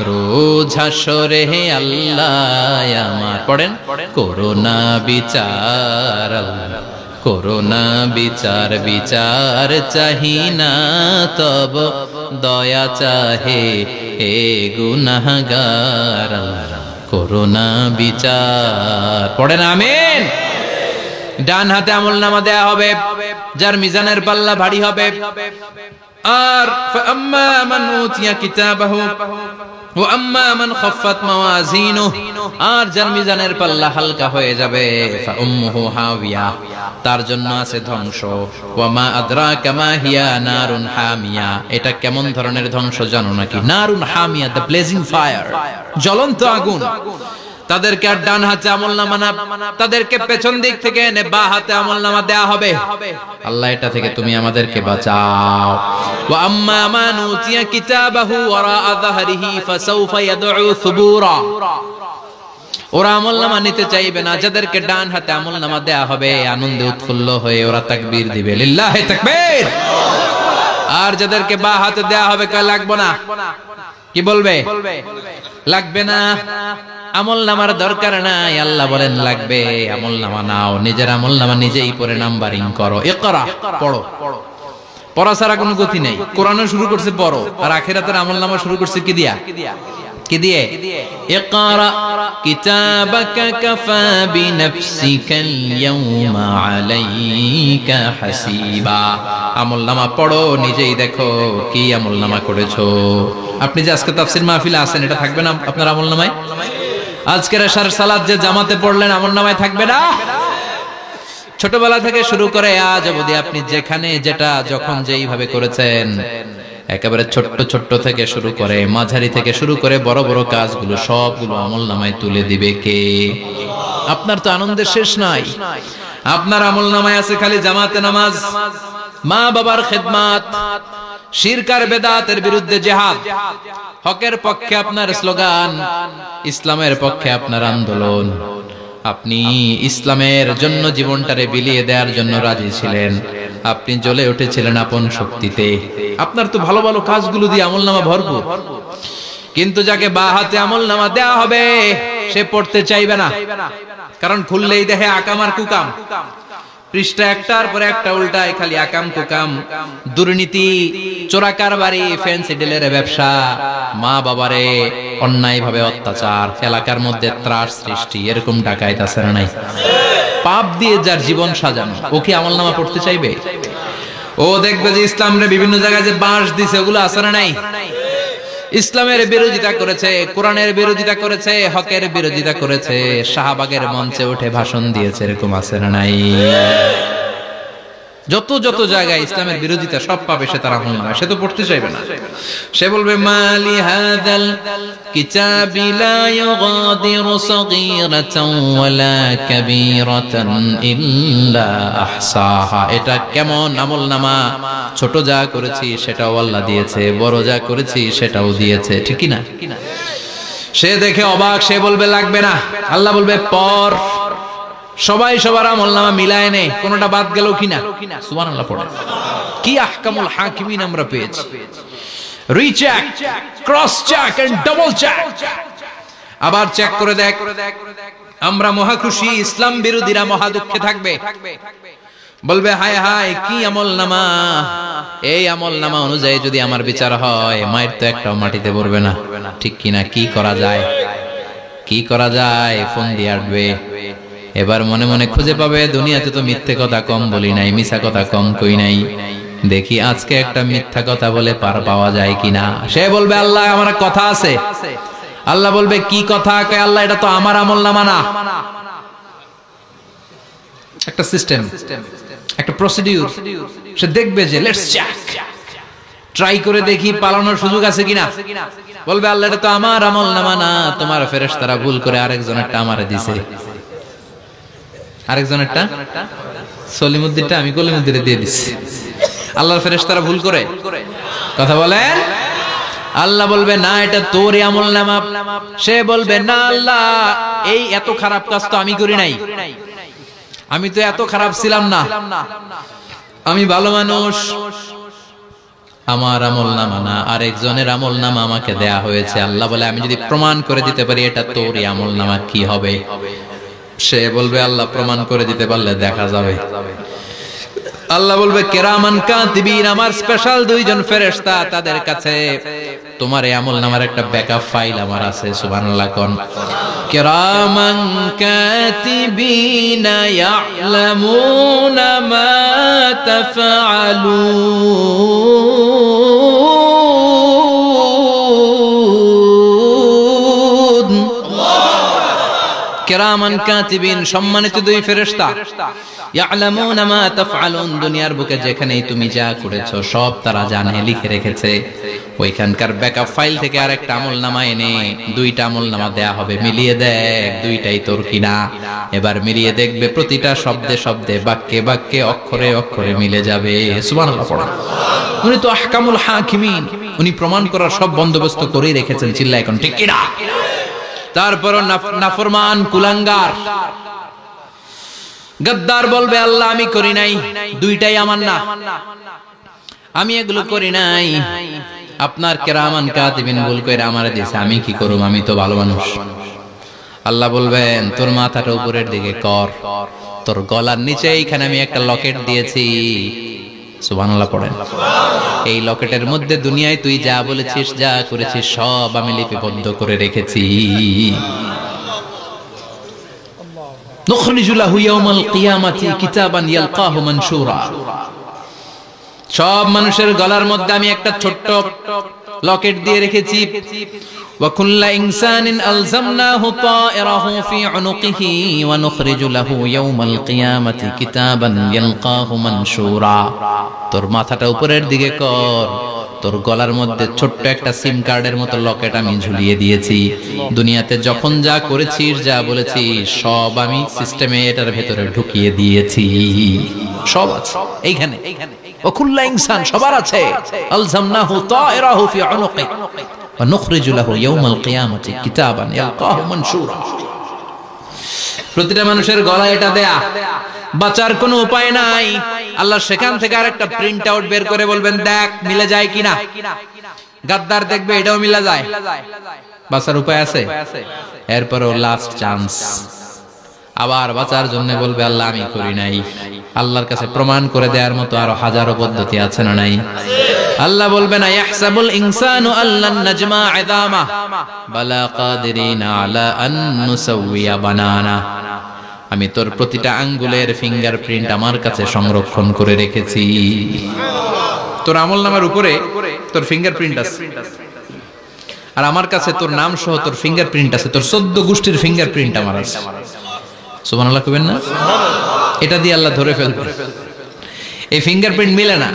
রোজ হাসরে হে আল্লাহ আমার, পড়েন, করোনা বিচার, আল্লাহ করোনা বিচার, বিচার চাহি না তব দয়া চাহে হে গুনাহগার, করোনা বিচার। পড়েন আমিন। ডান হাতে আমলনামা দেয়া হবে, যার মিজানের পাল্লা ভারী হবে। আর ফাআম্মা মান উতিয়া কিতাবাহু ওয়া আম্মা মান খাফফাত মাওয়াজিনুহু, আর যার মিজানের পাল্লা হালকা হয়ে যাবে ফাউম্মুহু হাওিয়া, তার জন্য আছে ধ্বংস। ওয়া মা আদরাকা মা হিয়া নারুন হামিয়া, এটা কেমন ধরনের ধ্বংস জানো নাকি? নারুন হামিয়া, দ্য ব্লেজিং ফায়ার, জ্বলন্ত আগুন। তাদেরকে আর ডান হাতে আমলনামা না, তাদেরকে পেছন দিক থেকে এনে বা হাতে আমলনামা দেয়া হবে। আল্লাহ এটা থেকে তুমি আমাদেরকে বাঁচাও। ওয়া আম্মা মান উতিয়া কিতাবাহু ওয়ারা যাহরিহি ফাসাউফা ইয়াদউ সুবুরা, ওরা আমলনামা নিতে চাইবে না। যাদেরকে ডান হাতে আমলনামা দেয়া হবে আনন্দে উৎফুল্ল হয়ে ওরা তাকবীর দিবে, লিল্লাহি তাকবীর। আর যাদেরকে বা হাতে দেয়া হবে কয় লাগবে না, কি বলবে? লাগবে না, আমলনামার দরকার নাই। আল্লাহ বলেন লাগবে, আমলনামা নাও, নিজের আমলনামা নিজেই পড়ে নাম্বারিং করো। ইকরা, পড়ো। পড়া ছাড়া কোনো গতি নেই। কোরআনও শুরু করছে পড়ো, আর আখিরাতের আমলনামা শুরু করছে কি দিয়া? কি দিয়ে? ইকরা কিতাবাকা কাফা বিনাফসিকাল ইয়াউমা আলাইকা হাসিবা। আমলনামা পড়ো, নিজেই দেখো কি আমলনামা করেছো। আপনি যে আজকে তাফসীর মাহফিলে আছেন, এটা থাকবে না আপনার আমলনামায়? আজকের এশার সালাত যে জামাতে পড়লেন, আমলনামায় থাকবে না? ছোটবেলা থেকে শুরু করে আজ অবধি আপনি যেখানে যেটা যখন যেইভাবে করেছেন, একেবারে ছোট্ট ছোট্ট থেকে শুরু করে মাঝারি থেকে শুরু করে বড় বড় কাজগুলো সবগুলো আমলনামায় তুলে দিবে কে? আপনার তো আনন্দের শেষ নাই। আপনার আমলনামায় আছে খালি জামাতে নামাজ, মা বাবার খেদমত, শিরক আর বেদাতের বিরুদ্ধে জিহাদ, হকের পক্ষে আপনার স্লোগান, ইসলামের পক্ষে আপনার আন্দোলন। আপনি ইসলামের জন্য জীবনটারে বিলিয়ে দেওয়ার জন্য রাজি ছিলেন। আপনি জ্বলে উঠেছিলেন আপন শক্তিতে। আপনার তো ভালো ভালো কাজগুলো দিয়ে আমলনামা ভরপুর। কিন্তু যাকে বা হাতে আমলনামা দেয়া হবে সে পড়তে চাইবে না, কারণ খুললেই দেখে আকাম আর কুকাম। পৃষ্ঠা একটার পরে একটা উল্টায় খালি আকাম কুকাম, দুর্নীতি, চোরাকারবারি, ফ্যান্সি ডিলের ব্যবসা, মা বাবারে অন্যায় ভাবে অত্যাচার, এলাকার মধ্যে ত্রাস সৃষ্টি, এরকম ডাকাইত আছে না নাই? পাপ দিয়ে যার জীবন সাজানো, ও কি আমলনামা পড়তে চাইবে? ও দেখবে যে ইসলামের বিভিন্ন জায়গায় যে বাঁশ দিছে ওগুলো আছে না নাই? ইসলামের বিরোধিতা করেছে, কোরআনের বিরোধিতা করেছে, হকের বিরোধিতা করেছে, শাহবাগের মঞ্চে উঠে ভাষণ দিয়েছে, এরকম আছে না নাই? যত যত জায়গায় ইসলামের বিরোধিতা সব পাবে সে, তার আমলনামা। সে তো পড়তে চাইবে না। সে বলবে মালি হাযাল কিতাবি লা ইউগাদিরু সাগীরাতান ওয়ালা কাবীরাতান ইল্লা আহসাহা। এটা কেমন আমলনামা? ছোট যা করেছি সেটাও আল্লাহ দিয়েছে, বড় যা করেছি সেটাও দিয়েছে, ঠিক কি না? সে দেখে অবাক, সে বলবে লাগবে না। আল্লাহ বলবে পড়। সবাই সবার আমলনামা মিলায় নে, কোনটা বাদ গেল কিনা? সুবহানাল্লাহ পড়ে। কি আহকামুল হাকিমিন আমরা পেয়েছি। Recheck, cross check and double check. আবার চেক করে দেখ। আমরা মহা খুশি, ইসলাম বিরোধীরা মহা দুঃখে থাকবে। বলবে হায় হায় কি আমলনামা, এই আমলনামা অনুযায়ী যদি আমার বিচার হয়, মায়ের তো একটাও মাটিতে পড়বে না, ঠিক কিনা? কি করা যায়? কি করা যায়? ফোন দিয়ে আসবে। এবার মনে মনে খুঁজে পাবে দুনিয়াতে তো মিথ্যে কথা কম বলি নাই, মিছা কথা কম কই নাই, দেখি আজকে একটা মিথ্যা কথা বলে পার পাওয়া যায় কিনা। সে বলবে আল্লাহ আমার কথা আছে। আল্লাহ বলবে কি কথা? আল্লাহ এটা তো আমার আমলনামা না। একটা সিস্টেম, একটা প্রসিডিউর। সে দেখবে যে লেটস চেক, ট্রাই করে দেখি পালানোর সুযোগ আছে কিনা। বলবে আল্লাহ এটা তো আমার আমলনামা না, তোমার ফেরেশতারা ভুল করে আরেকজনেরটা আমারে দিছে। আরেকজনেরটা সলিমুদ্দিনটা আমি কলিমুদ্দিনে দিয়ে দিচ্ছি। আল্লাহর ফেরেশতারা ভুল করে কথা বলেন। আল্লাহ বলবে না এটা তোরই আমলনামা। সে বলবে না আল্লাহ এই এত খারাপ কাজ তো আমি করি নাই, আমি তো এত খারাপ ছিলাম না, আমি ভালো মানুষ। আমার আমলনামা না, আরেকজনের আমলনামা আমাকে দেয়া হয়েছে। আল্লাহ বলে আমি যদি প্রমাণ করে দিতে পারি এটা তোরই আমলনামা কি হবে? সে বলবে আল্লাহ প্রমাণ করে দিতে পারলে দেখা যাবে। আল্লাহ বলবে কিরামান কাতিবিন, আমার স্পেশাল দুইজন ফেরেশতা, তাদের কাছে তোমার এই আমলনামার একটা ব্যাকআপ ফাইল আমার আছে। সুবহানাল্লাহ কোন কিরামান কাতিবিনা ইয়ালামুনা মা তাফআলুন। কিরামান কাতিবিন সম্মানিত দুই ফেরেশতা, ইয়ালামুনা মা তাফআলুন, দুনিয়ার বুকে যেখানেই তুমি যা করেছো সব তারা জানে, লিখে রেখেছে। ওইখানকার ব্যাকআপ ফাইল থেকে আরেকটা আমলনামা এনে দুইটা আমলনামা দেয়া হবে, মিলিয়ে দেখ দুইটাই তোর কিনা। এবার মিলিয়ে দেখবে প্রতিটা শব্দে শব্দে, বাক্যে বাক্যে, অক্ষরে অক্ষরে মিলে যাবে। সুবহানাল্লাহ পড়া। উনি তো আহকামুল হাকিমিন, উনি প্রমাণ করার সব বন্দোবস্ত করেই রেখেছেন। চিল্লা এখন ঠিক কিনা? তারপরও নাফরমান কুলাঙ্গার গদ্দার বলবে আল্লাহ আমি করি নাই, দুইটাই আমার না, আমি এগুলো করি নাই। আপনার কিরামান কাতিবিন ভুল কইরা আমারে দিয়েছে, আমি কি করব, আমি তো ভালো মানুষ। আল্লাহ বলবেন তোর মাথাটা উপরের দিকে কর, তোর গলার নিচে এইখানে আমি একটা লকেট দিয়েছি। সুবহানাল্লাহ পড়েন। এই লকেটের মধ্যে দুনিয়ায় তুই যা বলেছিস, যা করেছিস সব আমি লিপিবদ্ধ করে রেখেছি। নুখরিজু লাহু ইয়াওমাল কিয়ামাতি কিতাবান ইয়ালকাহু মানশুরা। সব মানুষের গলার মধ্যে আমি একটা ছোট্ট লকেট দিয়ে রেখেছি। ওয়া কুল্লা ইনসানিন আলজামনাহু তায়রাহু ফি উনুকিহি ওয়া নুখরিজু লাহু ইয়াওমাল কিয়ামাতি কিতাবান ইয়ালকাহু মানশুরা। তোর মাথাটা উপরের দিকে কর, তোর গলার মধ্যে ছোট্ট একটা সিম কার্ডের মতো লকেট আমি ঝুলিয়ে দিয়েছি। দুনিয়াতে যখন যা করেছিস, যা বলেছিস সব আমি সিস্টেমে এটার ভেতরে ঢুকিয়ে দিয়েছি। সব আছে এইখানে। ওয়া কুল্লা ইনসান সবার আছে। আলজামনাহু তায়রাহু ফি উনুকি ওয়া নুখরিজু লাহু ইয়াওমাল কিয়ামাতি কিতাবান ইয়ালকাহু মানশুরা। প্রতিটা মানুষের গলায় এটা দেয়া, বাঁচার কোনো উপায় নাই। আল্লাহ সেখান থেকে আরেকটা প্রিন্ট আউট বের করে বলবেন দেখ মিলে যায় কিনা। গাদ্দার দেখবে এটাও মিলে যায়, বাঁচার উপায় আছে। এরপরও লাস্ট চান্স, আবার বাঁচার জন্য বলবে আল্লাহ আমি করি নাই। আল্লাহর কাছে প্রমাণ করে দেওয়ার মতো আরো হাজারো পদ্ধতি আছে না নাই? আল্লাহ বলবেন ইয়াহসাবুল ইনসানু আল্লান নাজমা ইযামা বালা কাদিরিনা আলা আন নুসাউইয়া বানানা। আমি তোর প্রতিটা আঙ্গুলের ফিঙ্গারপ্রিন্ট আমার কাছে সংরক্ষণ করে রেখেছি। তোর আমলনামার উপরে তোর ফিঙ্গারপ্রিন্ট আছে, আর আমার কাছে তোর নাম সহ তোর ফিঙ্গারপ্রিন্ট আছে, তোর 14 গোষ্ঠীর ফিঙ্গারপ্রিন্ট আমার আছে। সুবহানাল্লাহ কইবেন না? এটা দিয়ে আল্লাহ ধরে ফেলবে। এই ফিঙ্গারপ্রিন্ট মিলে না,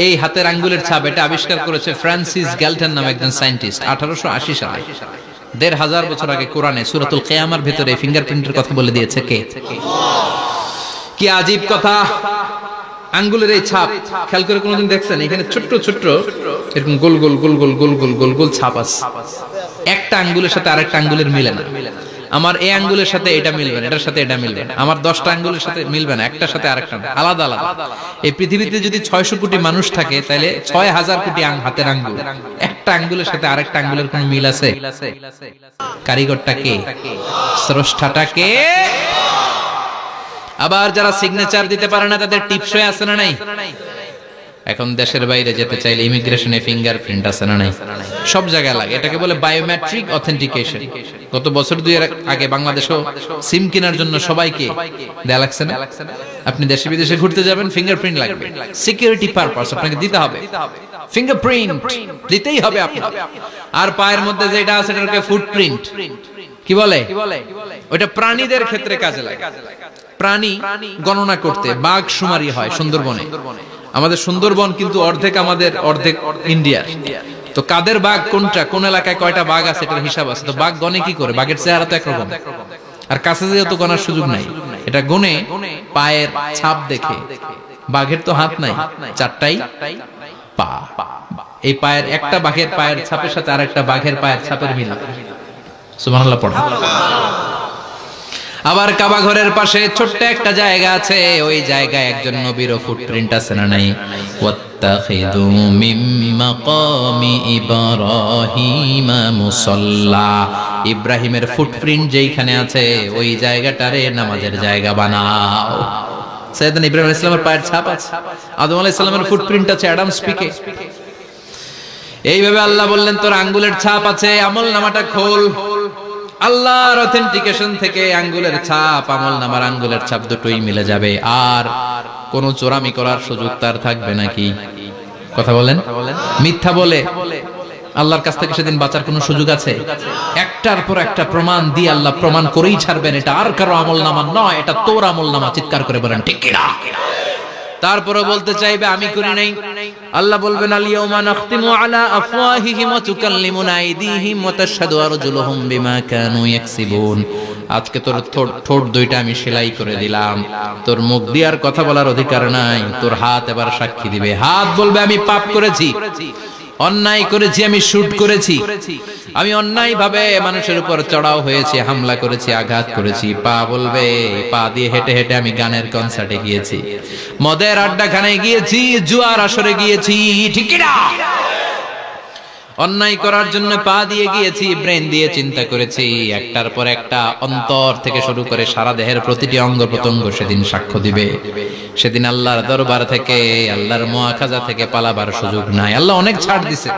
এই হাতের আঙ্গুলের ছাপ, এটা আবিষ্কার করেছে ফ্রান্সিস গ্যালটন নামে একজন সায়েন্টিস্ট 1880 সালে। 1500 বছর আগে কোরআনে সূরাতুল কিয়ামার ভিতরে ফিঙ্গারপ্রিন্টের কথা বলে দিয়েছে কে? কি আজীব কথা! আঙ্গুলের এই ছাপ খেয়াল করে কোনোদিন দেখছেন? এখানে ছোট্ট ছোট্ট এরকম গোল গোল গোল গোল গোল গোল গোল গোল ছাপ আছে। একটা আঙ্গুলের সাথে আরেকটা আঙ্গুলের মিলে না। আমার এই আঙ্গুলের সাথে এটা মিলবে না, এটার সাথে এটা মিলবে না। আমার 10টা আঙ্গুলের সাথে মিলবে না, একটার সাথে আরেকটা না, আলাদা আলাদা। এই পৃথিবীতে যদি 600 কোটি মানুষ থাকে তাহলে 6000 কোটি হাতের আঙ্গুল, একটা আঙ্গুলের সাথে আরেকটা আঙ্গুলের কোনো মিল আছে? কারিগরটা কে? স্রষ্টাটা কে? আবার যারা সিগনেচার দিতে পারে না তাদের টিপসই আছে না নাই? এখন দেশের বাইরে যেতে চাইলে ইমিগ্রেশনে ফিঙ্গারপ্রিন্ট আছে না নাই? সব জায়গায় লাগে। এটাকে বলে বায়োমেট্রিক অথেন্টিকেশন। গত বছর 2 এর আগে বাংলাদেশও সিম কেনার জন্য সবাইকে দেয়া লাগছে না? আপনি দেশে বিদেশে ঘুরতে যাবেন, ফিঙ্গারপ্রিন্ট লাগবে, সিকিউরিটি পারপাস আপনাকে দিতে হবে। ফিঙ্গারপ্রিন্ট দিতেই হবে আপনাকে। আর পায়ের মধ্যে যেটা আছে এটাকে ফুটপ্রিন্ট কি বলে? ওটা প্রাণীদের ক্ষেত্রে কাজে লাগে। প্রাণী গণনা করতে বাঘ শুমারি হয় সুন্দরবনে। আমাদের সুন্দরবন কিন্তু অর্ধেক আমাদের, অর্ধেক ইন্ডিয়ার। তো কাদের বাঘ কোনটা, কোন এলাকায় কয়টা বাঘ আছে এটার হিসাব আছে। তো বাঘ গনে কি করে? বাঘের চেহারা তো একরকম, আর কাছে যেহেতু গনার সুযোগ নাই, এটা গনে পায়ের ছাপ দেখে। বাঘের তো হাত নাই, 4টাই পা। এই পায়ের একটা বাঘের পায়ের ছাপের সাথে আরেকটা বাঘের পায়ের ছাপের মিল। সুবহানাল্লাহ পড়া। আবার কাবা ঘরের পাশে ছোট্ট একটা জায়গা আছে, ওই জায়গায় একজন নবীর ফুটপ্রিন্ট আছে না নাই? ওয়াত্তাখিযু মিন মাকামি ইব্রাহিম মুসাল্লা। ইব্রাহিমের ফুটপ্রিন্ট যেখানে আছে ওই জায়গাটারে নামাজের জায়গা বানাও। সাইয়েদনা ইব্রাহিম আলাইহিস সালামের পায়ের ছাপ আছে, আদম আলাইহিস সালামের ফুটপ্রিন্ট আছে অ্যাডামস পিকে। এইভাবে আল্লাহ বললেন তোর আঙ্গুলের ছাপ আছে, আমলনামাটা খোল। আল্লাহর অথেন্টিকেশন থেকে আঙ্গুলের ছাপ, আমলনামার আঙ্গুলের ছাপ দুটোই মিলে যাবে, আর কোন চোরামি করার সুযোগ তার থাকবে নাকি? কথা বলেন। মিথ্যা বলে আল্লাহর কাছ থেকে সেদিন বাঁচার কোনো সুযোগ আছে? একটার পর একটা প্রমাণ দিয়ে আল্লাহ প্রমাণ করেই ছাড়বেন, এটা আর কারো আমলনামা নয়, এটা তোর আমলনামা। চিৎকার করে বলেন ঠিক কিনা? তারপরে বলতে চাইবে আমি করি নাই। আল্লাহ বলবেন আল ইয়াউমা নাখতিমু আলা আফওয়াহিহিম ওয়া তুকাল্লিমুনা আইদিহিম ওয়া তাশহাদু আরজুলুহুম বিমা কানু ইয়াকসিবুন। আজকে তোর ঠোঁট দুইটা আমি সেলাই করে দিলাম, তোর মুখ দিয়ে আর কথা বলার অধিকার নাই, তোর হাত এবার সাক্ষী দিবে। হাত বলবে আমি পাপ করেছি, অন্যায় করেছি, আমি শুট করেছি, আমি অন্যায় ভাবে মানুষের উপর চড়াও হয়েছি, হামলা করেছি, আঘাত করেছি। পা বলবে, পা দিয়ে হেঁটে হেঁটে আমি গানের কনসার্টে গিয়েছি, মদের আড্ডাখানায় গিয়েছি, জুয়ার আসরে গিয়েছি, ঠিক কি না? অন্যায় করার জন্য পা দিয়ে গিয়েছি, ব্রেন দিয়ে চিন্তা করেছি। একটার পর একটা অন্তর থেকে শুরু করে সারা দেহের প্রতিটি অঙ্গ প্রত্যঙ্গ সেদিন সাক্ষ্য দিবে। সেদিন আল্লাহর দরবার থেকে, আল্লাহর মুআখাজা থেকে পালাবার সুযোগ নাই। আল্লাহ অনেক ছাড় দিছে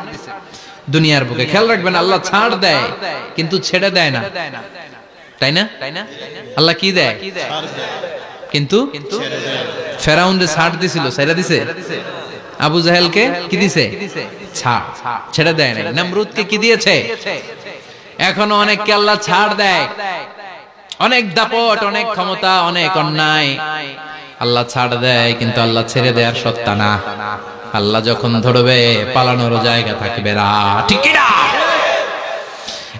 দুনিয়ার বুকে। খেয়াল রাখবেন, আল্লাহ ছাড় দেয় কিন্তু ছেড়ে দেয় না, তাই না? আল্লাহ কি দেয়? কিন্তু ফেরাউনরে ছাড় দিছিল, ছেড়ে দিছে। আবু জাহেলকে কি দিছে? ছাড়, ছেড়ে দেয় না। নমরুদকে কি দিয়েছে? এখনো অনেককে আল্লাহ ছাড় দেয়। অনেক দাপট, অনেক ক্ষমতা, অনেক অন্যায় আল্লাহ ছাড় দেয়, কিন্তু আল্লাহ ছেড়ে দেওয়ার সত্তা না। আল্লাহ যখন ধরবে পালানোর জায়গা থাকবে না, ঠিক কি না?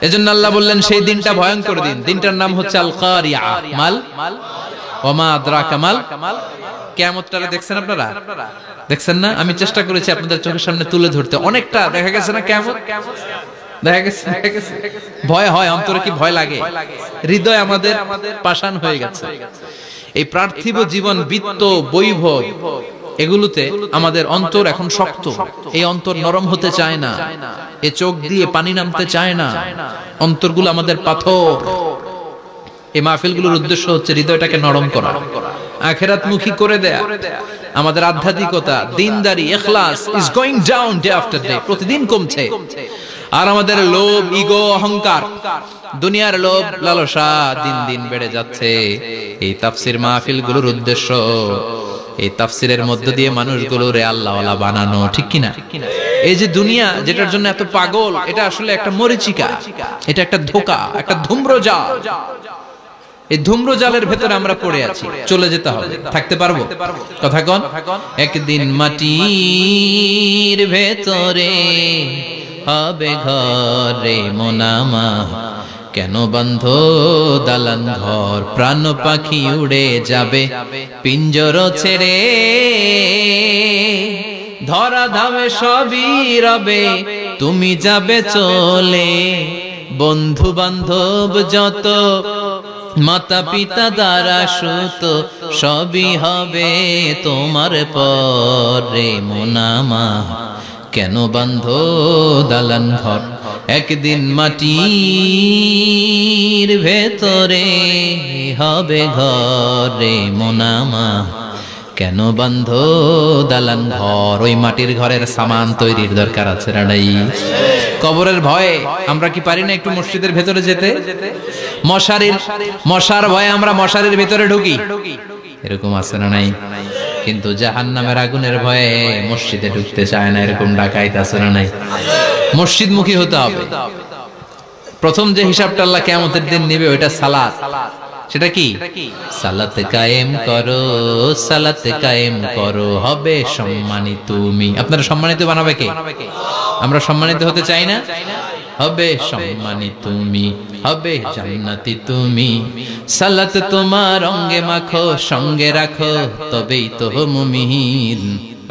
এজন্য আল্লাহ বললেন সেই দিনটা ভয়ঙ্কর দিন। দিনটার নাম হচ্ছে আল কারিয়া। মাল ওমা আদরাকা মাল। কিয়ামতটা দেখছেন আপনারা? দেখছেন না? আমি চেষ্টা করেছি আপনাদের চোখের সামনে তুলে ধরতে। অনেকটা দেখা গেছে না কিয়ামত? দেখা গেছে। ভয় হয়, অন্তরে কি ভয় লাগে? হৃদয় আমাদের পাষাণ হয়ে গেছে। এই পার্থিব জীবন, বিত্ত, বৈভব, এগুলোতে আমাদের অন্তর এখন শক্ত। এই অন্তর নরম হতে চায় না, এ চোখ দিয়ে পানি নামতে চায় না, অন্তরগুলো আমাদের পাথর। এই মাহফিলগুলোর উদ্দেশ্য হচ্ছে হৃদয়টাকে নরম করা, আখিরাতমুখী করে দেয়া। আমাদের আধ্যাত্মিকতা, দিনদারি, ইখলাস is going down day after day, প্রতিদিন কমছে। আর আমাদের লোভ, ইগো, অহংকার, দুনিয়ার লোভ, লালসা দিন দিন বেড়ে যাচ্ছে। এই তাফসীর মাহফিলগুলোর উদ্দেশ্য এই তাফসীরের মধ্য দিয়ে মানুষগুলোরে আল্লাহওয়ালা বানানো, ঠিক কিনা? এই যে দুনিয়া যেটার জন্য এত পাগল, এটা আসলে একটা মরিচিকা, এটা একটা ধোঁকা, একটা ধূম্রজাল। এই ধূম্রজালের ভেতরে আমরা পড়ে আছি, চলে যেতে হবে। থাকতে পারবো? কথা কন। একদিন মাটির ভেতরে হবে ঘরে মোনামা, কেন বন্ধ দালান ঘর, প্রাণ পাখি উড়ে যাবে পিঞ্জর ছেড়ে, ধরা ধামে সবই রবে, তুমি যাবে চলে, বন্ধু বান্ধব যত, মাতা পিতা দ্বারা সুত, সবই হবে তোমার পরে মোনামা, কেন বন্ধ দালান ঘর, একদিন মাটির ভেতরে হবে ঘরে মোনামা, কেন বন্ধ দালান ঘর। ওই মাটির ঘরের সামান তৈরির দরকার আছে না নাই? কবরের ভয়ে আমরা কি পারি না একটু মসজিদের ভেতরে যেতে? মশার ভয়ে আমরা মশারির ভেতরে ঢুকি, এরকম আছে না নাই? কিন্তু জাহান্নামের আগুনের ভয়ে মসজিদে ঢুকতে চায় না, এরকম ডাকাইত আছে না নাই? মসজিদমুখী হতে হবে। প্রথম যে হিসাবটা আল্লাহ কিয়ামতের দিন নেবে ওইটা সালাত। সেটা কি? সালাত কায়েম করো, সালাত কায়েম করো, হবে সম্মানিত তুমি। আপনারা সম্মানিত বানাবে কে? আমরা সম্মানিত হতে চাই না? হবে সম্মানিত তুমি, হবে জান্নাতি তুমি, সালাত তোমার অঙ্গে মাখো, সঙ্গে রাখো, তবেই তো মুমিন।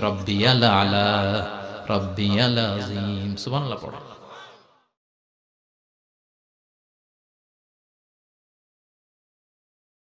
রব্বিয়াল আলা, রব্বিয়াল আযীম। সুবহানাল্লাহ পড়ো।